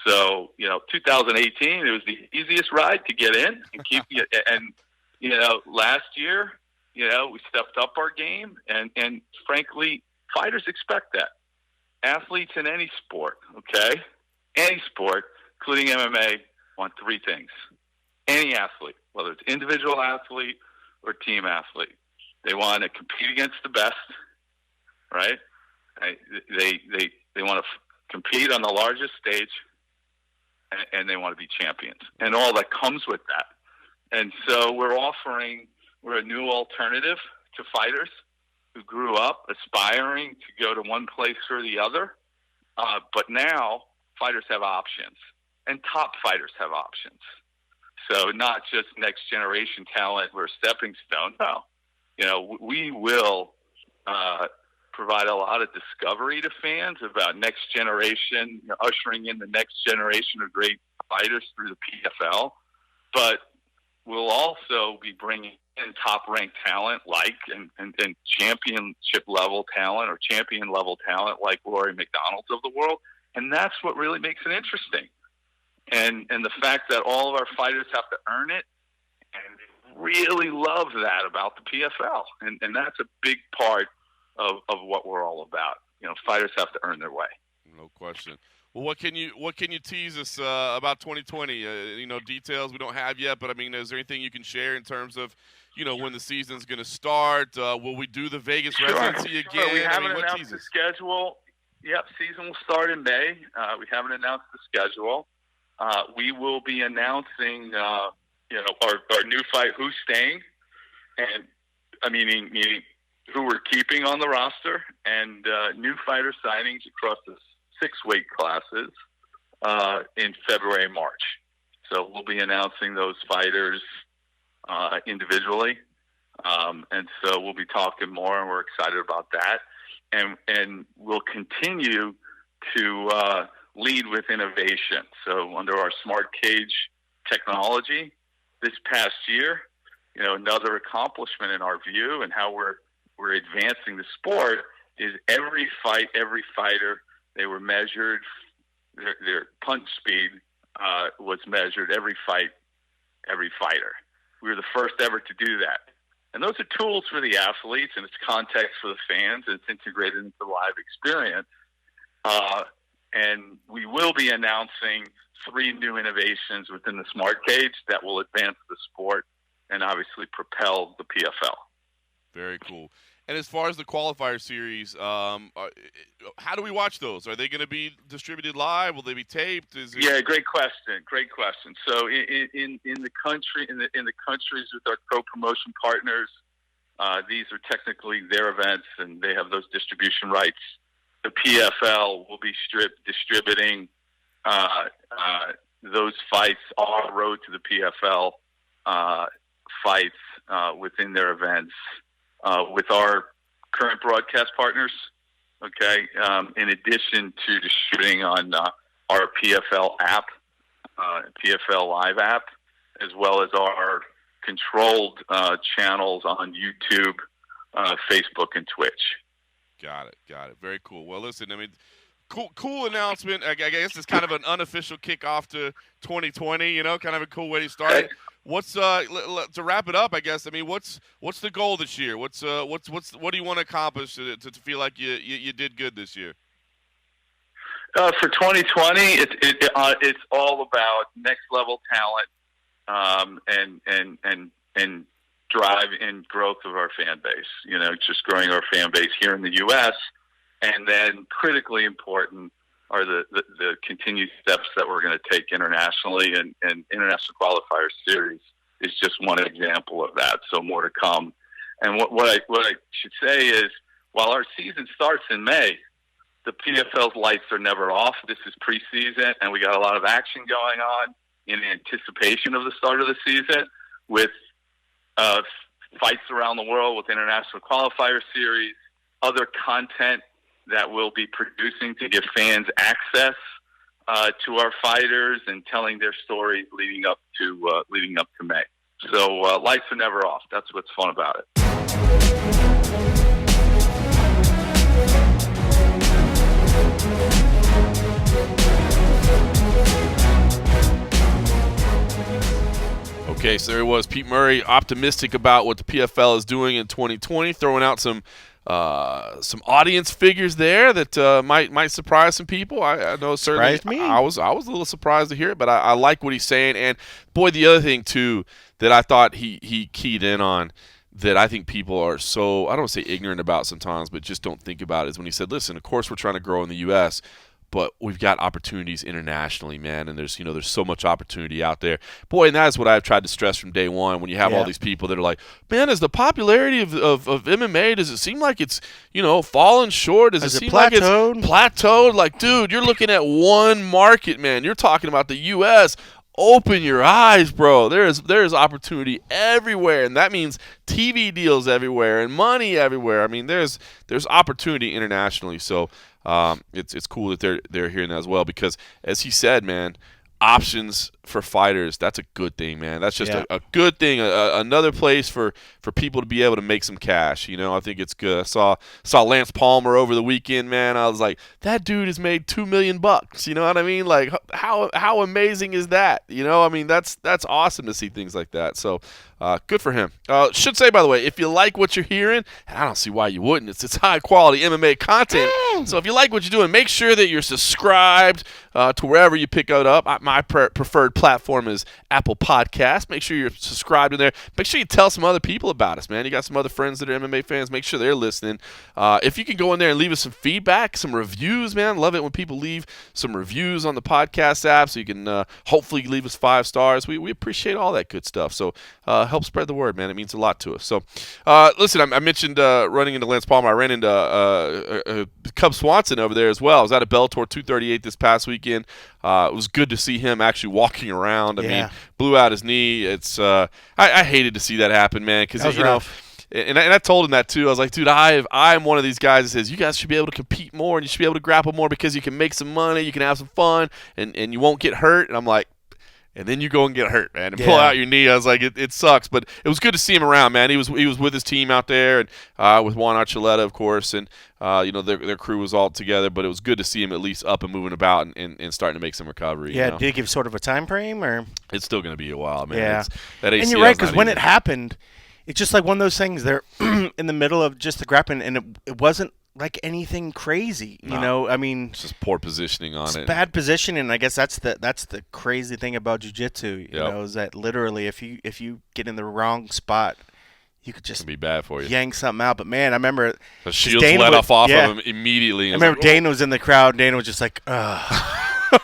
[SPEAKER 3] So, 2018, it was the easiest ride to get in and keep you. And, last year, we stepped up our game, and frankly, fighters expect that. Athletes in any sport, okay? Any sport, including MMA, want 3 things. Any athlete, whether it's individual athlete or team athlete, they want to compete against the best, right? They want to compete on the largest stage, and they want to be champions, and all that comes with that. And so we're a new alternative to fighters who grew up aspiring to go to one place or the other. But now fighters have options, and top fighters have options. So not just next generation talent, we're a stepping stone. No, we will provide a lot of discovery to fans about next generation, ushering in the next generation of great fighters through the PFL. But we'll also be bringing in top-ranked talent and championship-level talent or champion-level talent like Rory McDonald's of the world. And that's what really makes it interesting. And the fact that all of our fighters have to earn it, and really love that about the PFL. And that's a big part of what we're all about. Fighters have to earn their way.
[SPEAKER 1] No question. Well, what can you tease us about 2020? Details we don't have yet, but I mean, is there anything you can share in terms of, when the season's going to start? Will we do the Vegas residency again?
[SPEAKER 3] Sure. We haven't announced the schedule. Yep, season will start in May. We haven't announced the schedule. We will be announcing, our new fight, who's staying, and meaning who we're keeping on the roster, and new fighter signings across the 6 weight classes in February and March. So we'll be announcing those fighters individually, and so we'll be talking more, and we're excited about that. And we'll continue to lead with innovation. So under our Smart Cage technology, this past year, another accomplishment in our view and how we're advancing the sport is every fighter, they were measured, their punch speed was measured every fight, every fighter. We were the first ever to do that. And those are tools for the athletes, and it's context for the fans, and it's integrated into the live experience. And we will be announcing 3 new innovations within the Smart Cage that will advance the sport and obviously propel the PFL.
[SPEAKER 1] Very cool. And as far as the qualifier series, how do we watch those? Are they going to be distributed live? Will they be taped?
[SPEAKER 3] Yeah, great question. So in the country, in the countries with our co-promotion partners, these are technically their events, and they have those distribution rights. The PFL will be distributing those fights, our road to the PFL fights within their events. With our current broadcast partners, okay, in addition to distributing on our PFL app, PFL Live app, as well as our controlled channels on YouTube, Facebook, and Twitch.
[SPEAKER 1] Got it. Very cool. Well, listen, I mean, cool announcement. I guess it's kind of an unofficial kickoff to 2020. Kind of a cool way to start it. What's to wrap it up? I guess. I mean, what's the goal this year? What do you want to accomplish to feel like you did good this year?
[SPEAKER 3] For 2020, it's all about next level talent, and drive and growth of our fan base. Just growing our fan base here in the U.S. And then critically important are the continued steps that we're going to take internationally, and International Qualifier Series is just one example of that. So more to come. And what I should say is, while our season starts in May, the PFL's lights are never off. This is preseason, and we got a lot of action going on in anticipation of the start of the season with fights around the world with International Qualifier Series, other content that we'll be producing to give fans access to our fighters and telling their stories leading up to May. So lights are never off. That's what's fun about it.
[SPEAKER 1] Okay, so there it was. Pete Murray, optimistic about what the PFL is doing in 2020, throwing out some audience figures there that might surprise some people. I know certainly
[SPEAKER 2] surprised me.
[SPEAKER 1] I was a little surprised to hear it, but I like what he's saying. And boy, the other thing too that I thought he keyed in on that I think people are so, I don't want to say ignorant about sometimes, but just don't think about is when he said, listen, of course we're trying to grow in the U.S., but we've got opportunities internationally, man, and there's so much opportunity out there. Boy, and that's what I've tried to stress from day one when you have all these people that are like, man, is the popularity of MMA, does it seem like it's, falling short? Does it seem like it's plateaued? Like, dude, you're looking at one market, man. You're talking about the U.S., open your eyes, bro. There's opportunity everywhere, and that means TV deals everywhere and money everywhere. I mean, there's opportunity internationally. So it's cool that they're hearing that as well, because as he said, man, options for fighters, that's a good thing, man. That's just a good thing, another place for people to be able to make some cash. I think it's good. I saw Lance Palmer over the weekend, man. I was like, that dude has made $2 million. You know what I mean? Like, how amazing is that? I mean, that's awesome to see things like that. So good for him. Should say, by the way, if you like what you're hearing, and I don't see why you wouldn't, it's high quality MMA content. So if you like what you're doing, make sure that you're subscribed to wherever you pick it up. My preferred platform is Apple Podcasts. Make sure you're subscribed in there. Make sure you tell some other people about us, man. You got some other friends that are MMA fans. Make sure they're listening. If you can go in there and leave us some feedback, some reviews, man. Love it when people leave some reviews on the podcast app, so you can hopefully leave us 5 stars. We appreciate all that good stuff. So help spread the word, man. It means a lot to us. So listen, I mentioned running into Lance Palmer. I ran into Cub Swanson over there as well. I was at a Bellator 238 this past weekend. It was good to see him actually walking around. I mean, blew out his knee. It's I hated to see that happen, man, because and I told him that too. I was like, dude, I'm one of these guys that says you guys should be able to compete more and you should be able to grapple more because you can make some money, you can have some fun, and you won't get hurt. And I'm like, and then you go and get hurt, man, and pull out your knee. I was like, it sucks, but it was good to see him around, man. He was with his team out there, and with Juan Archuleta, of course, and their crew was all together. But it was good to see him at least up and moving about and starting to make some recovery.
[SPEAKER 2] Yeah, did he give sort of a time frame, or
[SPEAKER 1] it's still going to be a while, man.
[SPEAKER 2] Yeah,
[SPEAKER 1] that ACL,
[SPEAKER 2] and you're right, because when it happened, it's just like one of those things. They're in the middle of just the grappling, and it wasn't like anything crazy, I mean,
[SPEAKER 1] it's just poor positioning on it.
[SPEAKER 2] Bad positioning. I guess that's the crazy thing about jiu-jitsu, is that literally if you get in the wrong spot, you could just
[SPEAKER 1] be bad for you.
[SPEAKER 2] Yank something out. But man, I remember
[SPEAKER 1] the shields let off of him immediately.
[SPEAKER 2] I remember Dana was in the crowd. Dana was just like, ugh.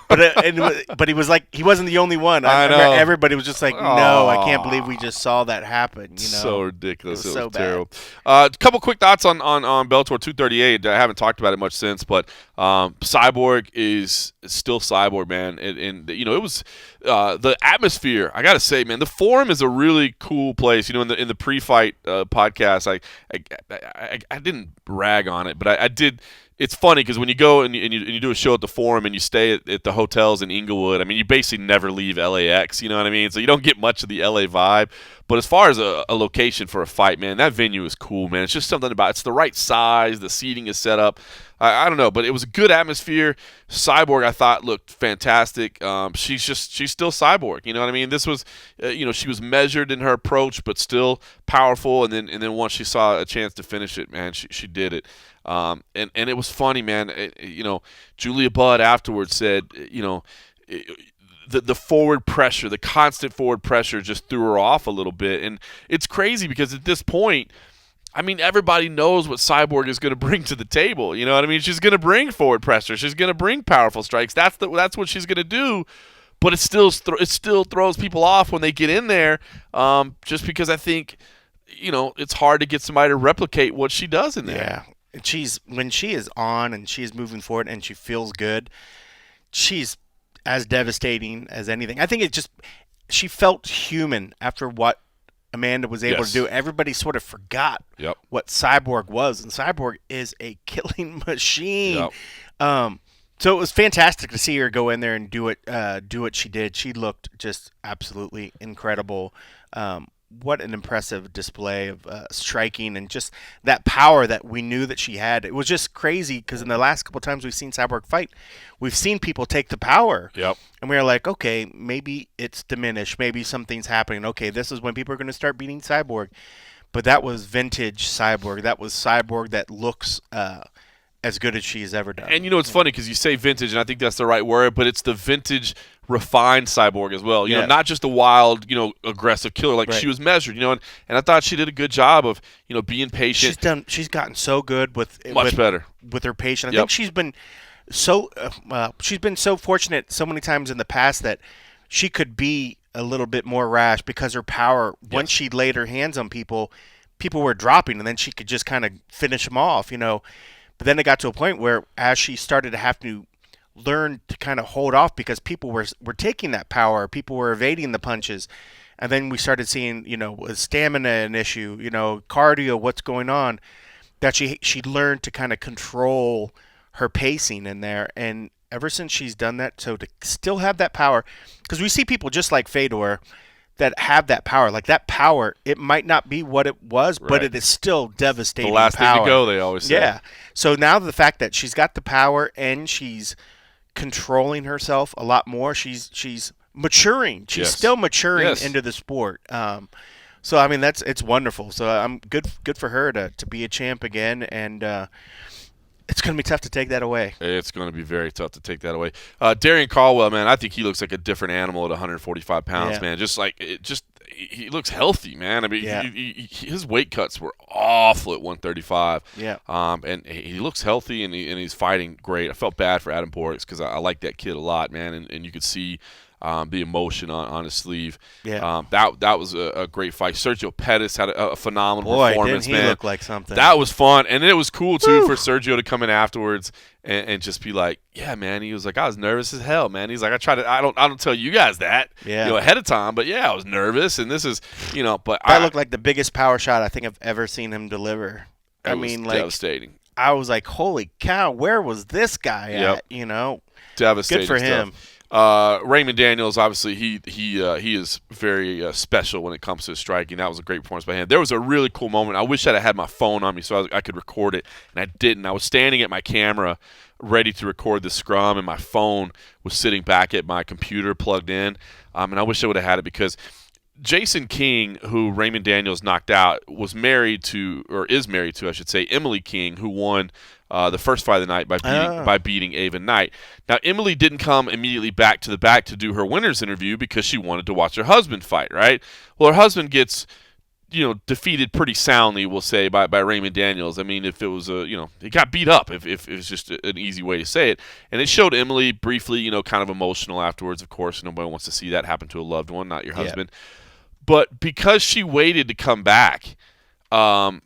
[SPEAKER 2] But he was like, he wasn't the only one. I know. Everybody was just like, no, I can't believe we just saw that happen.
[SPEAKER 1] So ridiculous. It was
[SPEAKER 2] so
[SPEAKER 1] terrible. A couple quick thoughts on Bellator 238. I haven't talked about it much since, but Cyborg is still Cyborg, man. And it was the atmosphere. I got to say, man, the Forum is a really cool place. In the pre-fight podcast, I didn't rag on it, but I did. It's funny because when you go and you do a show at the Forum and you stay at the hotels in Inglewood, I mean, you basically never leave LAX, you know what I mean? So you don't get much of the LA vibe. But as far as a location for a fight, man, that venue is cool, man. It's just something about it's the right size, the seating is set up. I don't know, but it was a good atmosphere. Cyborg, I thought, looked fantastic. She's still Cyborg, you know what I mean? This was, she was measured in her approach, but still powerful. And then once she saw a chance to finish it, man, she did it. And it was funny, man. Julia Budd afterwards said, the forward pressure, the constant forward pressure just threw her off a little bit. And it's crazy because at this point, I mean, everybody knows what Cyborg is going to bring to the table. You know what I mean? She's going to bring forward pressure. She's going to bring powerful strikes. That's what she's going to do. But it still throws people off when they get in there, just because I think, it's hard to get somebody to replicate what she does in there.
[SPEAKER 2] Yeah. When she is on and she is moving forward and she feels good, she's as devastating as anything. I think she felt human after what Amanda was able to do. Everybody sort of forgot what Cyborg was, and Cyborg is a killing machine. So it was fantastic to see her go in there and do what she did. She looked just absolutely incredible. What an impressive display of striking and just that power that we knew that she had. It was just crazy because in the last couple times we've seen Cyborg fight, we've seen people take the power. And we were like, okay, maybe it's diminished. Maybe something's happening. Okay, this is when people are going to start beating Cyborg. But that was vintage Cyborg. That was Cyborg that looks as good as she's ever done.
[SPEAKER 1] And it's funny because you say vintage, and I think that's the right word, but it's the vintage refined Cyborg as well. You know, not just a wild, aggressive killer. Like she was measured, and I thought she did a good job of, being patient.
[SPEAKER 2] She's gotten so good with
[SPEAKER 1] better
[SPEAKER 2] with her patience. I think she's been so fortunate so many times in the past that she could be a little bit more rash because her power, once she laid her hands on people were dropping, and then she could just kind of finish them off, But then it got to a point where as she started to have to learn to kind of hold off because people were taking that power, people were evading the punches, and then we started seeing, stamina an issue, cardio, what's going on, that she learned to kind of control her pacing in there. And ever since she's done that, so to still have that power, because we see people just like Fedor that have that power. Like that power, it might not be what it was, but it is still devastating.
[SPEAKER 1] The last
[SPEAKER 2] power.
[SPEAKER 1] thing to go, they always say.
[SPEAKER 2] Yeah. So now the fact that she's got the power and she's controlling herself a lot more, she's maturing. She's still maturing into the sport. So I mean it's wonderful. So I'm good for her to be a champ again, and it's going to be tough to take that away.
[SPEAKER 1] It's going to be very tough to take that away. Darian Caldwell, man, I think he looks like a different animal at 145 pounds, man. He looks healthy, man. I mean, his weight cuts were awful at 135. And he looks healthy, and he's fighting great. I felt bad for Adam Borix because I like that kid a lot, man, and you could see the emotion on his sleeve. That was a great fight. Sergio Pettis had a phenomenal performance,
[SPEAKER 2] didn't he look like something.
[SPEAKER 1] That was fun, and it was cool too for Sergio to come in afterwards and just be like, yeah, man. He was like, I was nervous as hell, man. He's like, I don't tell you guys that ahead of time, but I was nervous, and this is but
[SPEAKER 2] that looked like the biggest power shot I think I've ever seen him deliver. I mean, like
[SPEAKER 1] devastating.
[SPEAKER 2] I was like, holy cow, where was this guy at?
[SPEAKER 1] Devastating.
[SPEAKER 2] Good for him.
[SPEAKER 1] Raymond Daniels, obviously, he is very special when it comes to striking. That was a great performance by him. There was a really cool moment. I wish I had my phone on me so I could record it, and I didn't. I was standing at my camera ready to record the scrum, and my phone was sitting back at my computer plugged in, and I wish I would have had it because Jason King, who Raymond Daniels knocked out, is married to, I should say, Emily King, who won the first fight of the night by beating Ava Knight. Now, Emily didn't come immediately back to the back to do her winner's interview because she wanted to watch her husband fight, right? Well, her husband gets, defeated pretty soundly, we'll say, by Raymond Daniels. I mean, if it was he got beat up, if it was just an easy way to say it. And it showed Emily briefly, kind of emotional afterwards, of course. Nobody wants to see that happen to a loved one, not your husband. But because she waited to come back, her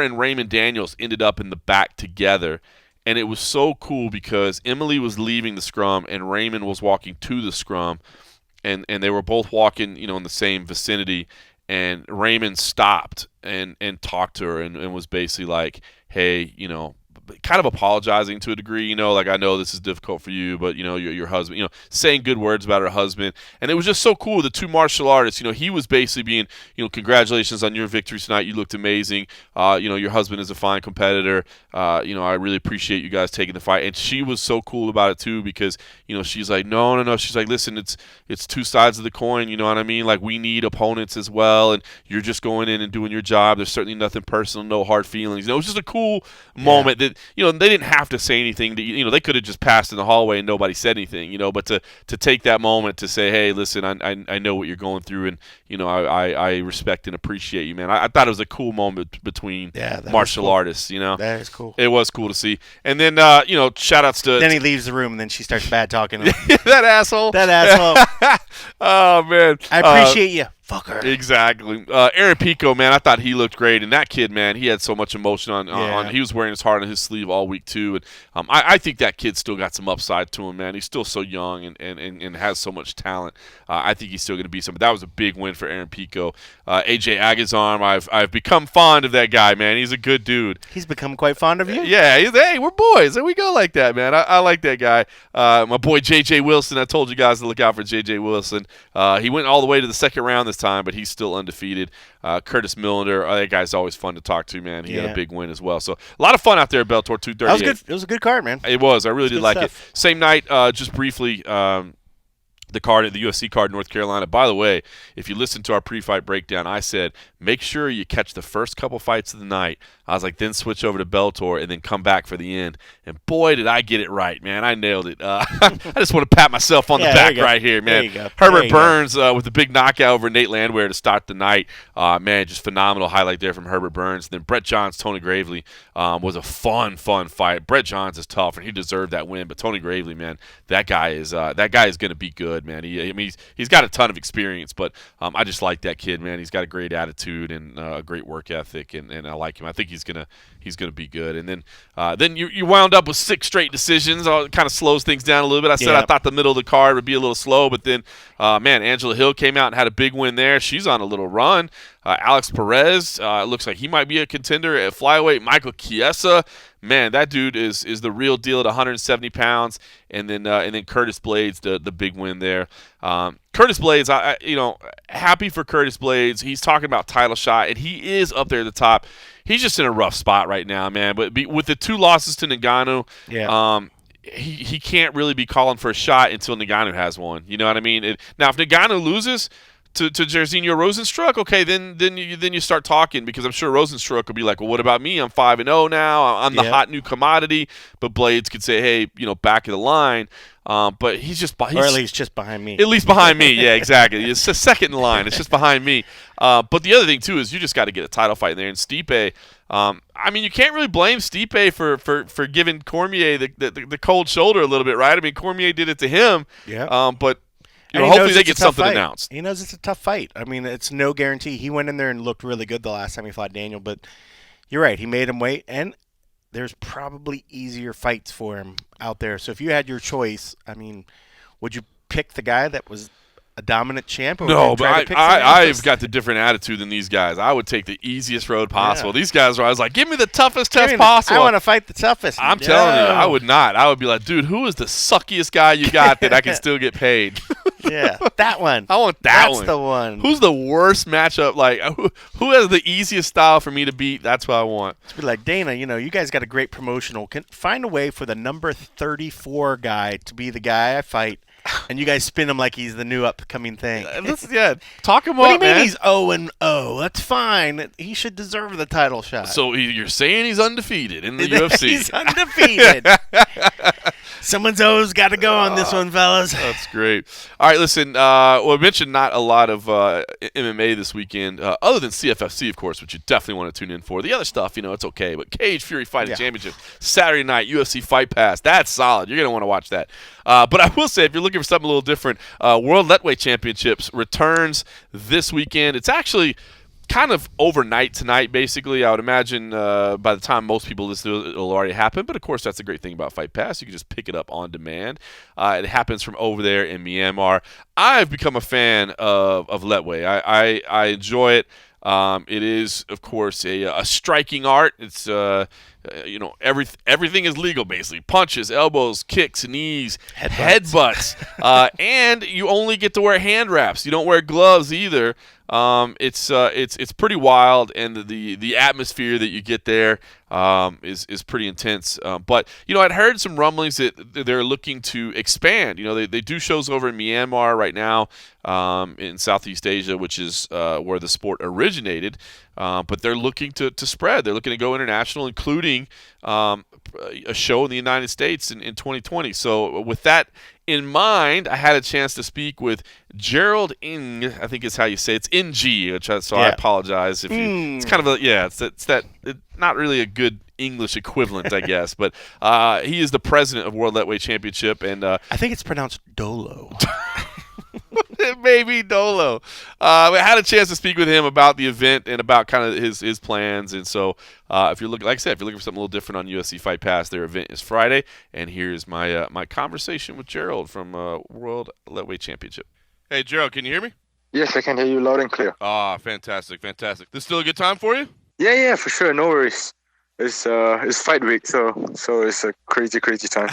[SPEAKER 1] and Raymond Daniels ended up in the back together. And it was so cool because Emily was leaving the scrum and Raymond was walking to the scrum. And they were both walking, in the same vicinity. And Raymond stopped and talked to her and was basically like, hey, kind of apologizing to a degree, like, I know this is difficult for you, but, your husband, saying good words about her husband. And it was just so cool. The two martial artists, he was basically being, congratulations on your victory tonight. You looked amazing. Your husband is a fine competitor. I really appreciate you guys taking the fight. And she was so cool about it too because, she's like, no. She's like, listen, it's two sides of the coin. You know what I mean? Like, we need opponents as well. And you're just going in and doing your job. There's certainly nothing personal, no hard feelings. It was just a cool moment that, they didn't have to say anything. They could have just passed in the hallway and nobody said anything, but to take that moment to say, hey, listen, I know what you're going through, and, I respect and appreciate you, man. I thought it was a cool moment between martial artists,
[SPEAKER 2] That is cool.
[SPEAKER 1] It was cool to see. And then, shout-outs to...
[SPEAKER 2] Then he leaves the room, and then she starts bad talking to him.
[SPEAKER 1] That asshole.
[SPEAKER 2] That asshole.
[SPEAKER 1] Oh, man.
[SPEAKER 2] I appreciate you. fucker.
[SPEAKER 1] Exactly. Aaron Pico, man, I thought he looked great. And that kid, man, he had so much emotion on he was wearing his heart on his sleeve all week, too. And I think that kid still got some upside to him, man. He's still so young and has so much talent. I think he's still going to be something. That was a big win for Aaron Pico. AJ Agazarm, I've become fond of that guy, man. He's a good dude.
[SPEAKER 2] He's become quite fond of you?
[SPEAKER 1] Yeah. Hey, we're boys. There we go like that, man. I like that guy. My boy J.J. Wilson, I told you guys to look out for J.J. Wilson. He went all the way to the second round this time, but he's still undefeated. Curtis Millender, that guy's always fun to talk to, man. He had a big win as well. So a lot of fun out there at Bellator 238.
[SPEAKER 2] That was good. It was a good card, man.
[SPEAKER 1] It was. I really did like
[SPEAKER 2] stuff.
[SPEAKER 1] it. Same night, just briefly, the UFC card in North Carolina. By the way, if you listen to our pre-fight breakdown, I said make sure you catch the first couple fights of the night. I was like, then switch over to Bellator and then come back for the end. And boy, did I get it right, man. I nailed it. I just want to pat myself on the back right here, man.
[SPEAKER 2] There you go.
[SPEAKER 1] Herbert Burns with a big knockout over Nate Landwehr to start the night. Man, just phenomenal highlight there from Herbert Burns. Then Brett Johns, Tony Gravely was a fun fight. Brett Johns is tough, and he deserved that win. But Tony Gravely, man, that guy is going to be good, man. He's got a ton of experience, but I just like that kid, man. He's got a great attitude and a great work ethic, and I like him. I think he's gonna be good. And then you wound up with 6 straight decisions. It kind of slows things down a little bit. I said I thought the middle of the card would be a little slow, but then man, Angela Hill came out and had a big win there. She's on a little run. Alex Perez looks like he might be a contender at flyweight. Michael Chiesa, man, that dude is the real deal at 170 pounds. And then Curtis Blades, the big win there. Curtis Blades, happy for Curtis Blades. He's talking about title shot, and he is up there at the top. He's just in a rough spot right now, man. But with the 2 losses to Ngannou, he can't really be calling for a shot until Ngannou has one. You know what I mean? Now, if Ngannou loses to Jairzinho Rozenstruik, okay, then you start talking, because I'm sure Rozenstruik will be like, well, what about me? I'm 5-0 now. I'm the hot new commodity. But Blades could say, hey, back of the line. But he's or
[SPEAKER 2] at least just behind me.
[SPEAKER 1] At least behind me, yeah, exactly. It's a second in line. It's just behind me. But the other thing too is you just got to get a title fight in there. And Stipe, you can't really blame Stipe for giving Cormier the cold shoulder a little bit, right? I mean, Cormier did it to him.
[SPEAKER 2] Yeah.
[SPEAKER 1] But hopefully they get something announced.
[SPEAKER 2] He knows it's a tough fight. I mean, it's no guarantee. He went in there and looked really good the last time he fought Daniel, but you're right. He made him wait, and there's probably easier fights for him out there. So if you had your choice, would you pick the guy that was a dominant champ? Or
[SPEAKER 1] no, but I've got the different attitude than these guys. I would take the easiest road possible. These guys I was like, give me the toughest test possible.
[SPEAKER 2] I want to fight the toughest.
[SPEAKER 1] I'm telling you, I would not. I would be like, dude, who is the suckiest guy you got that I can still get paid?
[SPEAKER 2] Yeah, that one.
[SPEAKER 1] I want that one.
[SPEAKER 2] That's the one.
[SPEAKER 1] Who's the worst matchup? Like, who has the easiest style for me to beat? That's what I want.
[SPEAKER 2] It's be like, Dana, you guys got a great promotional. Find a way for the number 34 guy to be the guy I fight, and you guys spin him like he's the new upcoming thing.
[SPEAKER 1] Talk him
[SPEAKER 2] up,
[SPEAKER 1] man.
[SPEAKER 2] What do you mean he's 0-0? That's fine. He should deserve the title shot.
[SPEAKER 1] So you're saying he's undefeated in the UFC?
[SPEAKER 2] He's undefeated. Someone's always got to go on this one, fellas.
[SPEAKER 1] That's great. All right, listen, I mentioned not a lot of MMA this weekend, other than CFFC, of course, which you definitely want to tune in for. The other stuff, it's okay. But Cage Fury Fighting Championship, Saturday night, UFC Fight Pass, that's solid. You're going to want to watch that. But I will say, if you're looking for something a little different, World Lethwei Championships returns this weekend. It's actually kind of overnight tonight, basically. I would imagine by the time most people listen to it, it'll already happen. But, of course, that's the great thing about Fight Pass. You can just pick it up on demand. It happens from over there in Myanmar. I've become a fan of Lethwei. I enjoy it. It is, of course, a striking art. It's everything is legal, basically. Punches, elbows, kicks, knees, headbutts. And you only get to wear hand wraps. You don't wear gloves either. It's pretty wild, and the atmosphere that you get there is pretty intense. But I'd heard some rumblings that they're looking to expand. They do shows over in Myanmar right now, in Southeast Asia, which is where the sport originated. But they're looking to spread. They're looking to go international, including a show in the United States in 2020. So with that in mind, I had a chance to speak with Gerald Ng, I think is how you say it. It's Ng, I apologize if you. It's kind of it's not really a good English equivalent, I guess, but he is the president of World Lethwei Championship, and
[SPEAKER 2] I think it's pronounced Dolo.
[SPEAKER 1] Maybe Dolo. I had a chance to speak with him about the event and about kind of his plans. And so, if you're looking, like I said, if you're looking for something a little different on UFC Fight Pass, their event is Friday. And here's my my conversation with Gerald from World Lethwei Championship. Hey, Gerald, can you hear me?
[SPEAKER 4] Yes, I can hear you loud and clear.
[SPEAKER 1] Ah, fantastic. This still a good time for you?
[SPEAKER 4] Yeah, for sure. No worries. It's fight week, so it's a crazy time.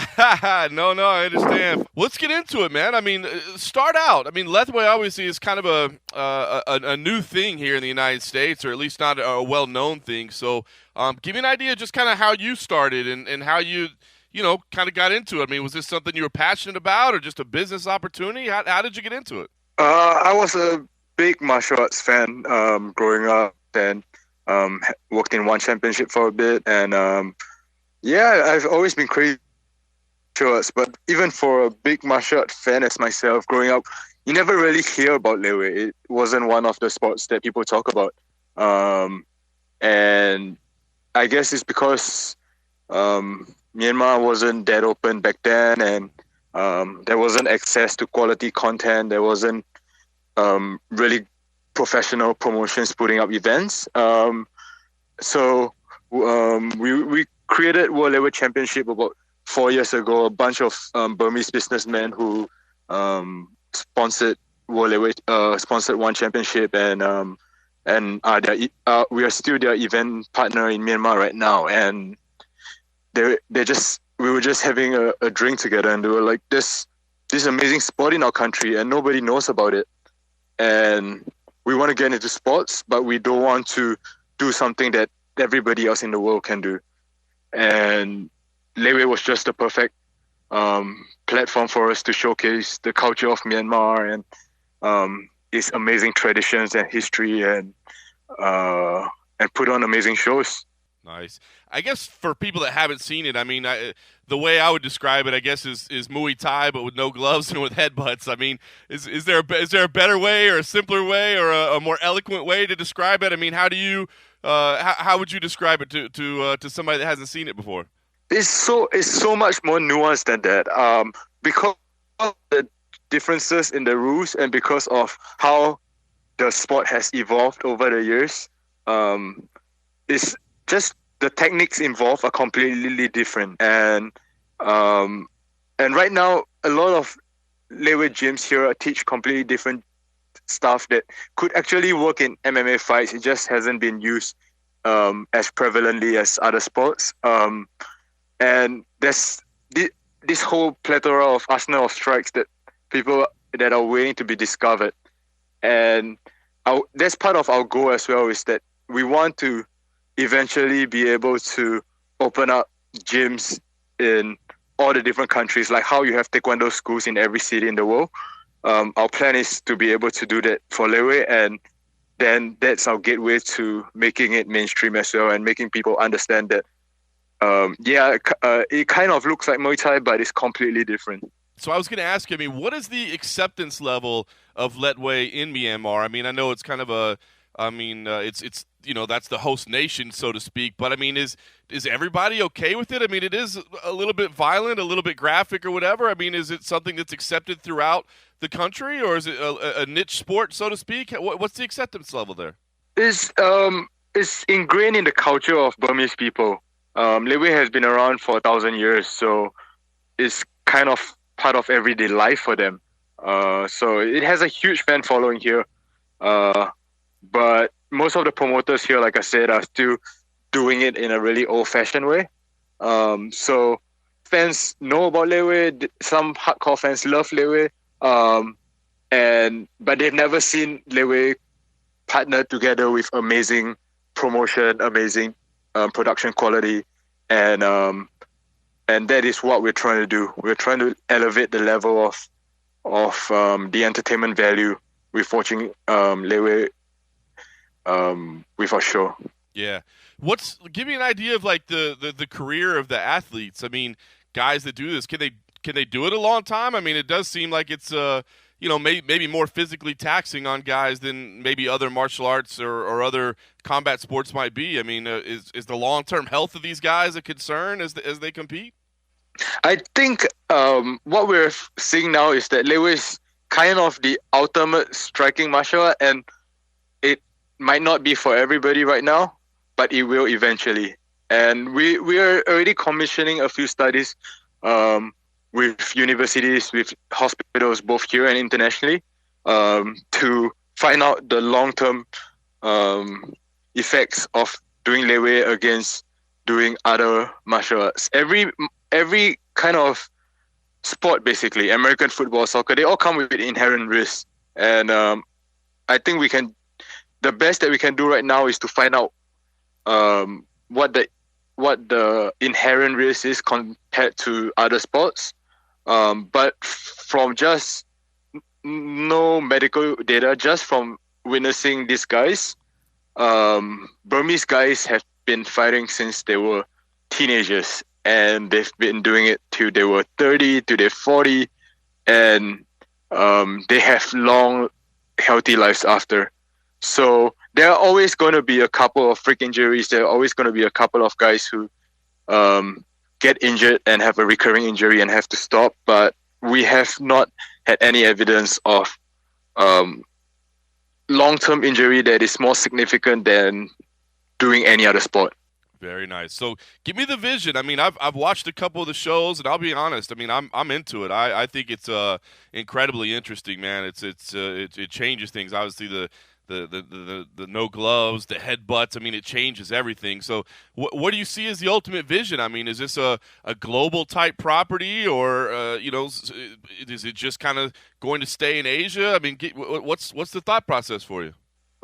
[SPEAKER 1] No, I understand. Let's get into it, man. I mean, start out. I mean, Lethwei obviously is kind of a new thing here in the United States, or at least not a well-known thing. So, give me an idea just kind of how you started and how you kind of got into it. I mean, was this something you were passionate about or just a business opportunity? How did you get into it?
[SPEAKER 4] I was a big martial arts fan growing up, and worked in one championship for a bit, and I've always been crazy martial arts. But even for a big martial arts fan as myself, growing up, you never really hear about Lethwei. It wasn't one of the sports that people talk about, and I guess it's because Myanmar wasn't that open back then, and there wasn't access to quality content. There wasn't really professional promotions putting up events. So we created World Lethwei Championship about 4 years ago. A bunch of Burmese businessmen who sponsored World Lethwei, sponsored one championship, and we are still their event partner in Myanmar right now. And we were just having a drink together, and they were like, this amazing sport in our country, and nobody knows about it. And we want to get into sports, but we don't want to do something that everybody else in the world can do. And Lethwei was just the perfect platform for us to showcase the culture of Myanmar and its amazing traditions and history, and put on amazing shows.
[SPEAKER 1] Nice. I guess for people that haven't seen it, I mean, the way I would describe it, I guess, is Muay Thai, but with no gloves and with headbutts. I mean, is there a better way or a simpler way or a more eloquent way to describe it? I mean, how do you how would you describe it to somebody that hasn't seen it before?
[SPEAKER 4] It's so much more nuanced than that. Because of the differences in the rules and because of how the sport has evolved over the years, it's just the techniques involved are completely different. And right now, a lot of Lethwei gyms here teach completely different stuff that could actually work in MMA fights. It just hasn't been used as prevalently as other sports. And there's this whole plethora of arsenal of strikes that people that are waiting to be discovered. And that's part of our goal as well, is that we want to eventually be able to open up gyms in all the different countries, like how you have Taekwondo schools in every city in the world. Our plan is to be able to do that for Lethwei, and then that's our gateway to making it mainstream as well, and making people understand that it kind of looks like Muay Thai, but it's completely different.
[SPEAKER 1] So I was going to ask you, I mean, what is the acceptance level of Lethwei in Myanmar? I mean, I know it's kind of it's that's the host nation, so to speak. But I mean, is everybody okay with it? I mean, it is a little bit violent, a little bit graphic, or whatever. I mean, is it something that's accepted throughout the country, or is it a niche sport, so to speak? What's the acceptance level there?
[SPEAKER 4] It's ingrained in the culture of Burmese people. Lethwei has been around for 1,000 years, so it's kind of part of everyday life for them. So it has a huge fan following here. But most of the promoters here, like I said, are still doing it in a really old-fashioned way. So fans know about Lethwei. Some hardcore fans love Lethwei. But they've never seen Lethwei partner together with amazing promotion, amazing production quality, and that is what we're trying to do. We're trying to elevate the level of the entertainment value with watching Lethwei with our show.
[SPEAKER 1] Yeah. Give me an idea of like the career of the athletes. I mean, guys that do this, can they do it a long time? I mean, it does seem like it's maybe more physically taxing on guys than maybe other martial arts or other combat sports might be. I mean, is the long-term health of these guys a concern as they compete?
[SPEAKER 4] I think what we're seeing now is that Lethwei is kind of the ultimate striking martial art, and it might not be for everybody right now, but it will eventually. And we are already commissioning a few studies with universities, with hospitals, both here and internationally, to find out the long-term effects of doing Lethwei against doing other martial arts. Every kind of sport, basically, American football, soccer, they all come with inherent risks. And I think the best that we can do right now is to find out what the inherent risk is compared to other sports. But from just no medical data, just from witnessing these guys, Burmese guys have been fighting since they were teenagers, and they've been doing it till they were 30, till they're 40, and they have long, healthy lives after. So there are always going to be a couple of freak injuries. There are always going to be a couple of guys who get injured and have a recurring injury and have to stop. But we have not had any evidence of long-term injury that is more significant than doing any other sport.
[SPEAKER 1] Very nice. So give me the vision. I mean, I've watched a couple of the shows, and I'll be honest. I mean, I'm into it. I think it's incredibly interesting, man. It changes things. Obviously, the no gloves, the headbutts. I mean, it changes everything. So what do you see as the ultimate vision? I mean, is this a global type property, or is it just kind of going to stay in Asia? I mean, what's the thought process for you?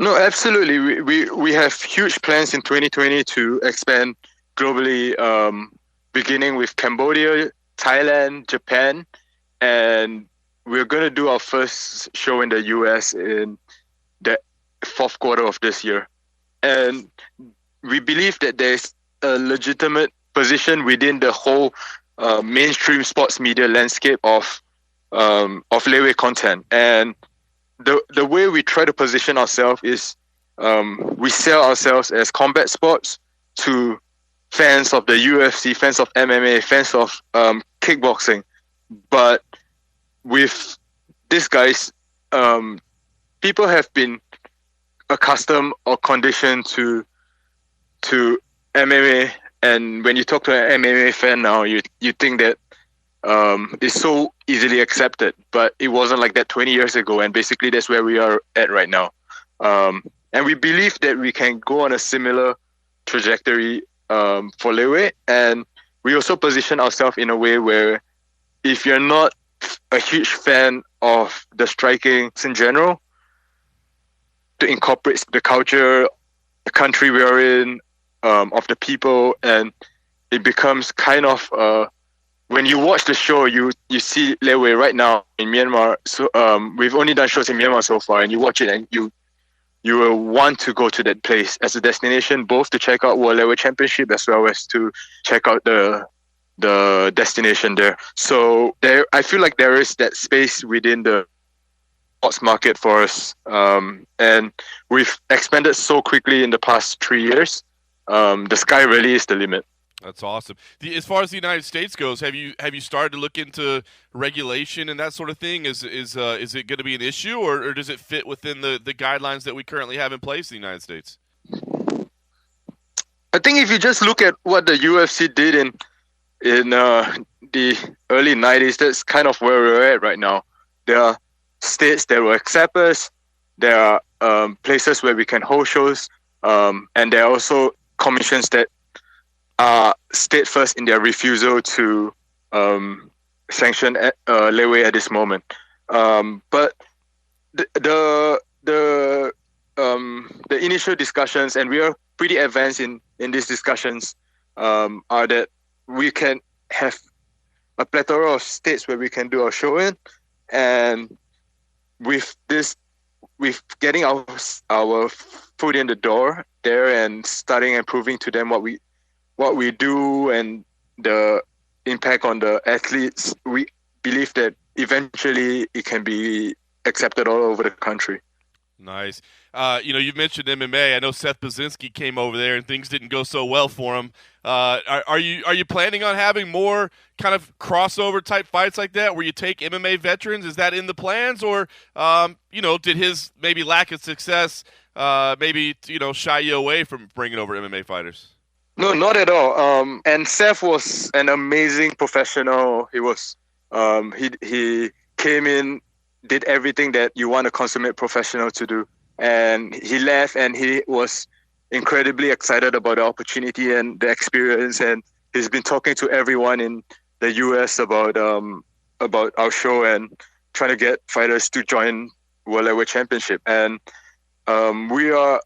[SPEAKER 4] No, absolutely. We have huge plans in 2020 to expand globally, beginning with Cambodia, Thailand, Japan, and we're going to do our first show in the US in the fourth quarter of this year. And we believe that there's a legitimate position within the whole mainstream sports media landscape of Lethwei content. And the way we try to position ourselves is we sell ourselves as combat sports to fans of the UFC, fans of MMA, fans of kickboxing. But with these guys, people have been accustomed or conditioned to MMA, and when you talk to an MMA fan now, you think that it's so easily accepted, but it wasn't like that 20 years ago, and basically that's where we are at right now. And we believe that we can go on a similar trajectory for Lethwei, and we also position ourselves in a way where if you're not a huge fan of the striking in general, to incorporate the culture, the country we are in, of the people, and it becomes kind of when you watch the show, you see Lethwei right now in Myanmar. So we've only done shows in Myanmar so far, and you watch it and you will want to go to that place as a destination, both to check out World Lethwei Championship as well as to check out the destination there. So I feel like there is that space within the sports market for us, and we've expanded so quickly in the past 3 years. The sky really is the limit.
[SPEAKER 1] That's awesome. As far as the United States goes, have you started to look into regulation and that sort of thing? Is it going to be an issue, or does it fit within the guidelines that we currently have in place in the United States?
[SPEAKER 4] I think if you just look at what the UFC did in the early 90s, that's kind of where we're at right now. There are states that will accept us. There are places where we can hold shows, and there are also commissions that are state first in their refusal to sanction Lethwei at this moment. But the initial discussions, and we are pretty advanced in these discussions, are that we can have a plethora of states where we can do our show in, and with getting our foot in the door there and starting and proving to them what we do and the impact on the athletes, we believe that eventually it can be accepted all over the country.
[SPEAKER 1] Nice. You've mentioned MMA. I know Seth Baczynski came over there, and things didn't go so well for him. Are you planning on having more kind of crossover type fights like that, where you take MMA veterans? Is that in the plans, or did his maybe lack of success shy you away from bringing over MMA fighters?
[SPEAKER 4] No, not at all. And Seth was an amazing professional. He was he came in, did everything that you want a consummate professional to do, and he left, and he was incredibly excited about the opportunity and the experience, and he's been talking to everyone in the US about our show and trying to get fighters to join World Lightweight Championship. And we are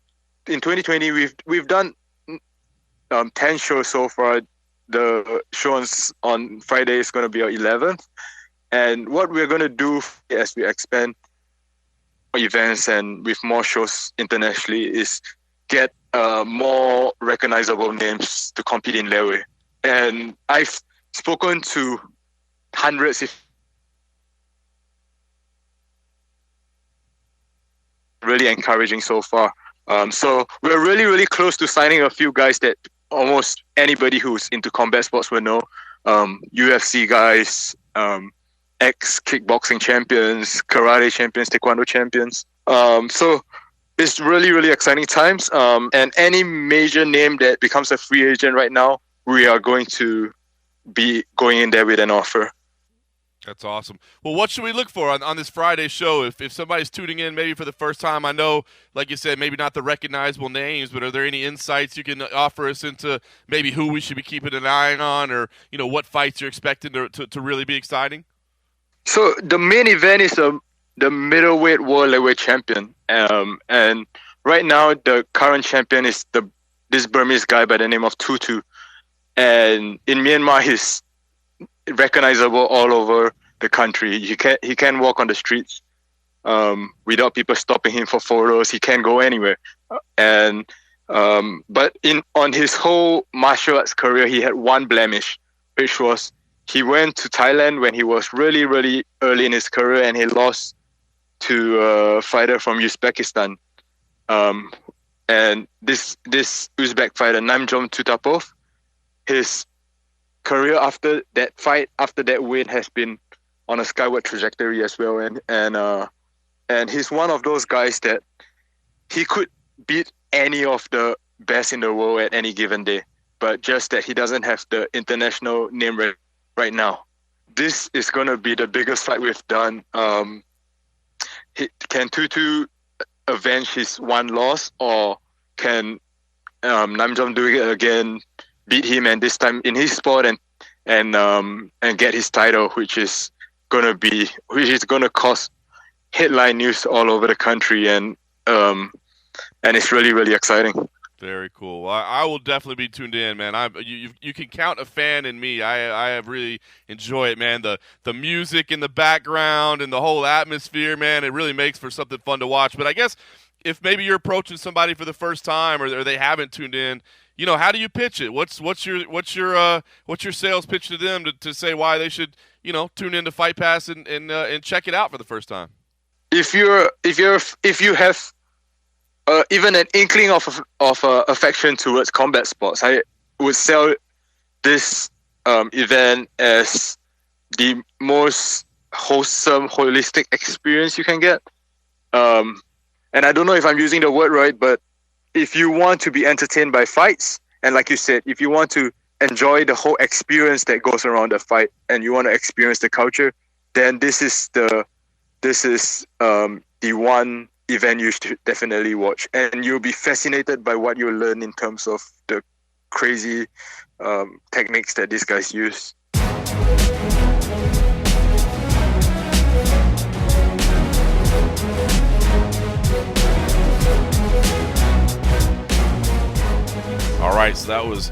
[SPEAKER 4] in 2020. We've done 10 shows so far. The show on Friday is going to be our 11th. And what we're going to do as we expand events and with more shows internationally is get more recognizable names to compete in Lethwei. And I've spoken to hundreds, if really encouraging so far. So we're really, really close to signing a few guys that almost anybody who's into combat sports will know. UFC guys, ex-kickboxing champions, karate champions, taekwondo champions. So it's really, really exciting times. And any major name that becomes a free agent right now, we are going to be going in there with an offer.
[SPEAKER 1] That's awesome. Well, what should we look for on this Friday show? If somebody's tuning in maybe for the first time, I know, like you said, maybe not the recognizable names, but are there any insights you can offer us into maybe who we should be keeping an eye on, or what fights you're expecting to really be exciting?
[SPEAKER 4] So the main event is the middleweight World Lightweight Champion, and right now the current champion is this Burmese guy by the name of Tutu, and in Myanmar he's recognizable all over the country. He can walk on the streets without people stopping him for photos. He can go anywhere, and but on his whole martial arts career, he had one blemish, which was he went to Thailand when he was really, really early in his career, and he lost to a fighter from Uzbekistan. And this Uzbek fighter, Namjom Tutapov, his career after that fight, after that win, has been on a skyward trajectory as well. And he's one of those guys that he could beat any of the best in the world at any given day, but just that he doesn't have the international name right now. This is going to be the biggest fight we've done. Can Tutu avenge his one loss, or can Namjom do it again, beat him, and this time in his sport, and get his title, which is gonna cause headline news all over the country, and it's really, really exciting.
[SPEAKER 1] Very cool. I will definitely be tuned in, man. You can count a fan in me. I have really enjoy it, man. The music in the background and the whole atmosphere, man. It really makes for something fun to watch. But I guess if maybe you're approaching somebody for the first time, or they haven't tuned in, how do you pitch it? What's your sales pitch to them to say why they should tune into Fight Pass and check it out for the first time?
[SPEAKER 4] If you have even an inkling of affection towards combat sports, I would sell this event as the most wholesome, holistic experience you can get. And I don't know if I'm using the word right, but if you want to be entertained by fights, and like you said, if you want to enjoy the whole experience that goes around the fight, and you want to experience the culture, then this is the one event you should definitely watch, and you'll be fascinated by what you'll learn in terms of the crazy techniques that these guys use.
[SPEAKER 1] All right, so that was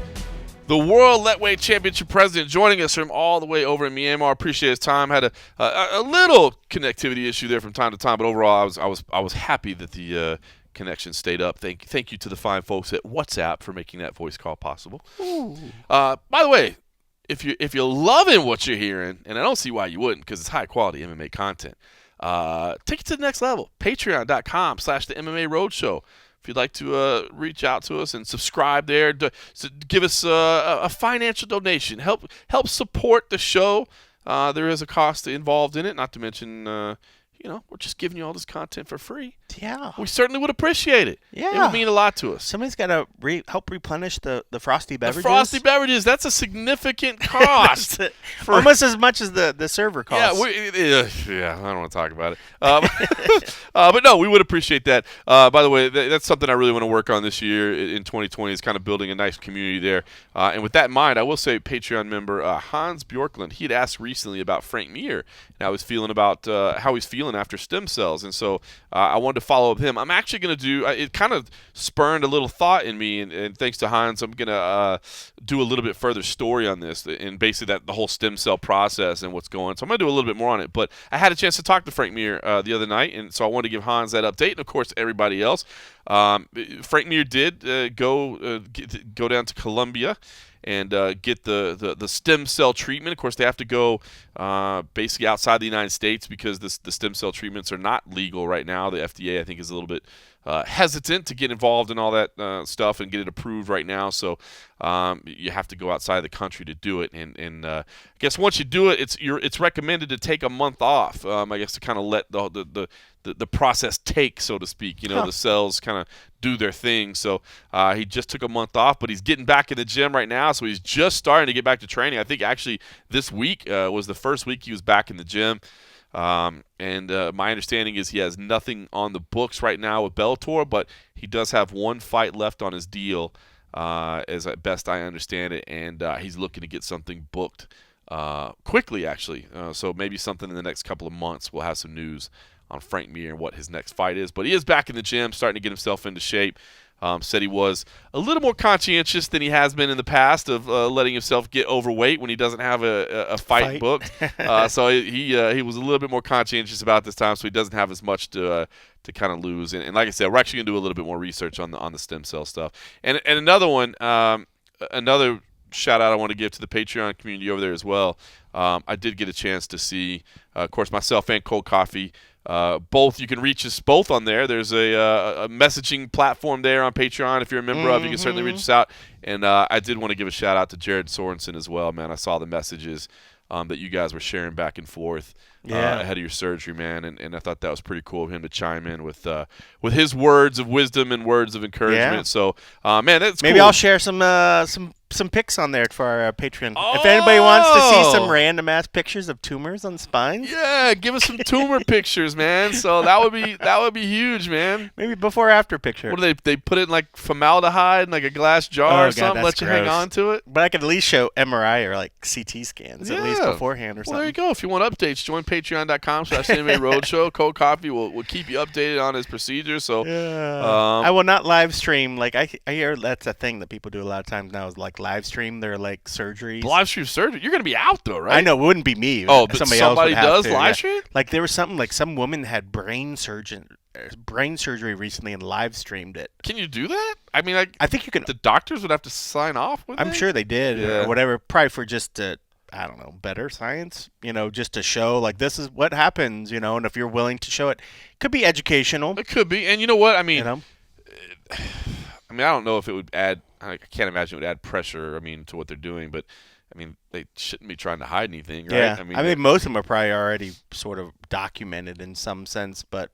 [SPEAKER 1] the World Lethwei Championship president joining us from all the way over in Myanmar. Appreciate his time. Had a little connectivity issue there from time to time, but overall, I was happy that the connection stayed up. Thank you to the fine folks at WhatsApp for making that voice call possible. By the way, if you're loving what you're hearing, and I don't see why you wouldn't, because it's high quality MMA content. take it to the next level. Patreon.com/the MMA Roadshow. If you'd like to reach out to us and subscribe there, give us a financial donation. Help support the show. There is a cost involved in it, not to mention, we're just giving you all this content for free.
[SPEAKER 2] Yeah.
[SPEAKER 1] We certainly would appreciate it.
[SPEAKER 2] Yeah.
[SPEAKER 1] It would mean a lot to us.
[SPEAKER 2] Somebody's got to help replenish the frosty beverages.
[SPEAKER 1] The frosty beverages, that's a significant cost.
[SPEAKER 2] Almost as much as the server cost.
[SPEAKER 1] Yeah, I don't want to talk about it. But no, we would appreciate that. By the way, that's something I really want to work on this year in 2020 is kind of building a nice community there. And with that in mind, I will say Patreon member Hans Bjorklund, he had asked recently about Frank Mir and how he's feeling after stem cells. And so I wanted to follow up with him. I'm actually going to do it kind of spurned a little thought in me, and thanks to Hans, I'm going to do a little bit further story on this and basically the whole stem cell process and what's going on. So I'm going to do a little bit more on it. But I had a chance to talk to Frank Mir the other night, and so I wanted to give Hans that update, and of course everybody else. Frank Mir did go down to Colombia and get the stem cell treatment. Of course, they have to go basically outside the United States because the stem cell treatments are not legal right now. The FDA, I think, is a little bit hesitant to get involved in all that stuff and get it approved right now. So you have to go outside the country to do it. And I guess once you do it, it's recommended to take a month off. I guess to kind of let the process take, so to speak. The cells kind of do their thing. So he just took a month off, but he's getting back in the gym right now. So he's just starting to get back to training. I think actually this week was the first week he was back in the gym. And my understanding is he has nothing on the books right now with Bellator, but he does have one fight left on his deal, as best I understand it, and he's looking to get something booked quickly, actually. So maybe something in the next couple of months we'll have some news on Frank Mir and what his next fight is. But he is back in the gym, starting to get himself into shape. Said he was a little more conscientious than he has been in the past of letting himself get overweight when he doesn't have a fight booked. So he was a little bit more conscientious about this time, so he doesn't have as much to kind of lose. And like I said, we're actually going to do a little bit more research on the stem cell stuff. And another one, another shout-out I want to give to the Patreon community over there as well. I did get a chance to see, of course, myself and Cold Coffee. Both you can reach us both on there. There's a messaging platform there on Patreon. If you're a member of, you can certainly reach us out. And I did want to give a shout out to Jared Sorensen as well, man. I saw the messages that you guys were sharing back and forth ahead of your surgery, man, and I thought that was pretty cool of him to chime in with his words of wisdom and words of encouragement. Yeah. So, man, that's
[SPEAKER 2] maybe
[SPEAKER 1] cool.
[SPEAKER 2] I'll share some pics on there for our Patreon. Oh! If anybody wants to see some random ass pictures of tumors on spines,
[SPEAKER 1] yeah, give us some tumor pictures, man. So that would be huge, man.
[SPEAKER 2] Maybe before after picture.
[SPEAKER 1] What do they put it in like formaldehyde in like a glass jar or something? Let you hang on to it.
[SPEAKER 2] But I could at least show MRI or like CT scans at least beforehand or something.
[SPEAKER 1] Well, there you go. If you want updates, join Patreon.com/MMA Roadshow. Cold Coffee will keep you updated on his procedures. So
[SPEAKER 2] I will not live stream. Like I hear that's a thing that people do a lot of times now is like live stream their like surgeries.
[SPEAKER 1] Live stream surgery? You're gonna be out though, right?
[SPEAKER 2] I know it wouldn't be me.
[SPEAKER 1] Oh, but
[SPEAKER 2] somebody
[SPEAKER 1] else
[SPEAKER 2] does
[SPEAKER 1] live stream.
[SPEAKER 2] Like there was something like some woman had brain surgery recently and live streamed it.
[SPEAKER 1] Can you do that? I mean,
[SPEAKER 2] I think you can.
[SPEAKER 1] The doctors would have to sign off with it.
[SPEAKER 2] I'm sure they did or whatever. Probably for just I don't know, better science, just to show like this is what happens, and if you're willing to show it, could be educational.
[SPEAKER 1] It could be, and you know what? I mean, I don't know if it would add. I can't imagine it would add pressure. To what they're doing, but I mean, they shouldn't be trying to hide anything, right?
[SPEAKER 2] Yeah. I mean, most of them are probably already sort of documented in some sense, but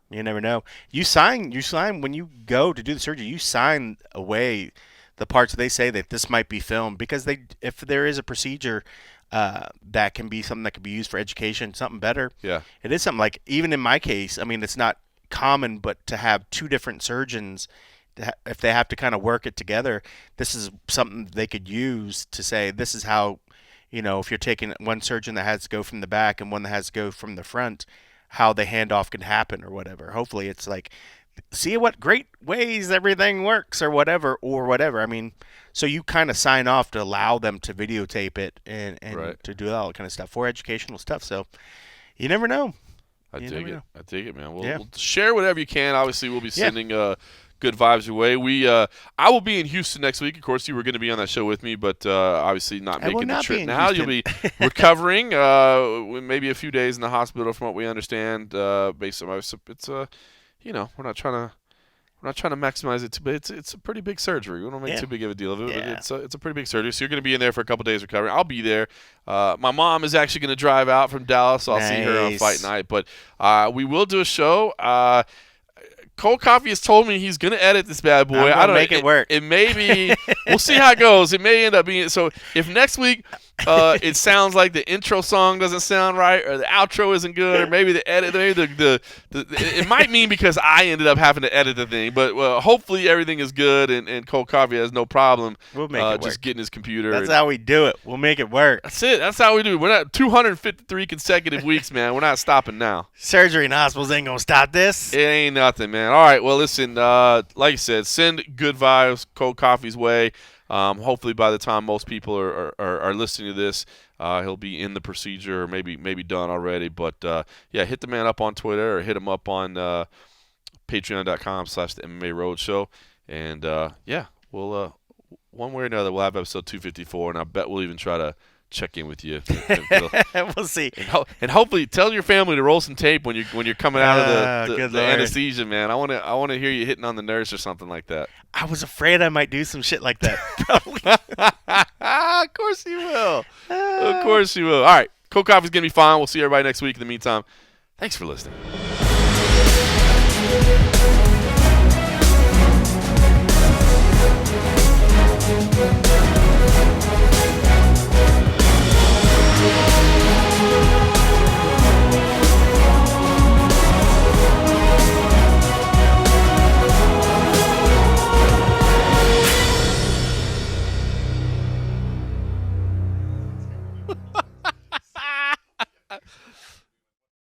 [SPEAKER 2] you never know. You sign when you go to do the surgery. You sign away the parts they say that this might be filmed because if there is a procedure that can be something that could be used for education, something better.
[SPEAKER 1] Yeah,
[SPEAKER 2] it is something like even in my case. I mean, it's not common, but to have two different surgeons, if they have to kind of work it together, this is something they could use to say this is how, if you're taking one surgeon that has to go from the back and one that has to go from the front, how the handoff can happen or whatever. Hopefully, it's like. See what great ways everything works or whatever. I mean, so you kind of sign off to allow them to videotape it and
[SPEAKER 1] right.
[SPEAKER 2] to do all that kind of stuff for educational stuff. So you never know.
[SPEAKER 1] I dig it, man. We'll share whatever you can. Obviously, we'll be sending good vibes your way. I will be in Houston next week. Of course, you were going to be on that show with me, but obviously not making the trip now. You'll be recovering, maybe a few days in the hospital, from what we understand. Based on it's we're not trying to maximize it, but it's a pretty big surgery. We don't make too big of a deal of it, but it's a pretty big surgery. So you're going to be in there for a couple days recovering. I'll be there. My mom is actually going to drive out from Dallas, so I'll see her on fight night. But we will do a show. Cold Coffee has told me he's going to edit this bad boy.
[SPEAKER 2] I don't make it work.
[SPEAKER 1] It may be. We'll see how it goes. It may end up being. So if next week it sounds like the intro song doesn't sound right, or the outro isn't good, or maybe the edit, maybe it might mean because I ended up having to edit the thing. But hopefully everything is good, and Cold Coffee has no problem.
[SPEAKER 2] We'll make it work.
[SPEAKER 1] Just getting his computer.
[SPEAKER 2] That's how we do it. We'll make it work.
[SPEAKER 1] That's it. That's how we do it. We're not 253 consecutive weeks, man. We're not stopping now.
[SPEAKER 2] Surgery and hospitals ain't gonna stop this.
[SPEAKER 1] It ain't nothing, man. All right. Well, listen. Like I said, send good vibes Cold Coffee's way. Hopefully, by the time most people are listening to this, he'll be in the procedure, or maybe done already. But hit the man up on Twitter, or hit him up on Patreon.com/the MMA Roadshow, and we'll one way or another we'll have episode 254, and I bet we'll even try to check in with you.
[SPEAKER 2] We'll see.
[SPEAKER 1] And hopefully, tell your family to roll some tape when you're coming out of the anesthesia, man. I want to hear you hitting on the nurse or something like that.
[SPEAKER 2] I was afraid I might do some shit like that.
[SPEAKER 1] Of course you will. Of course you will. All right, Cold Coffee's gonna be fine. We'll see everybody next week. In the meantime, thanks for listening.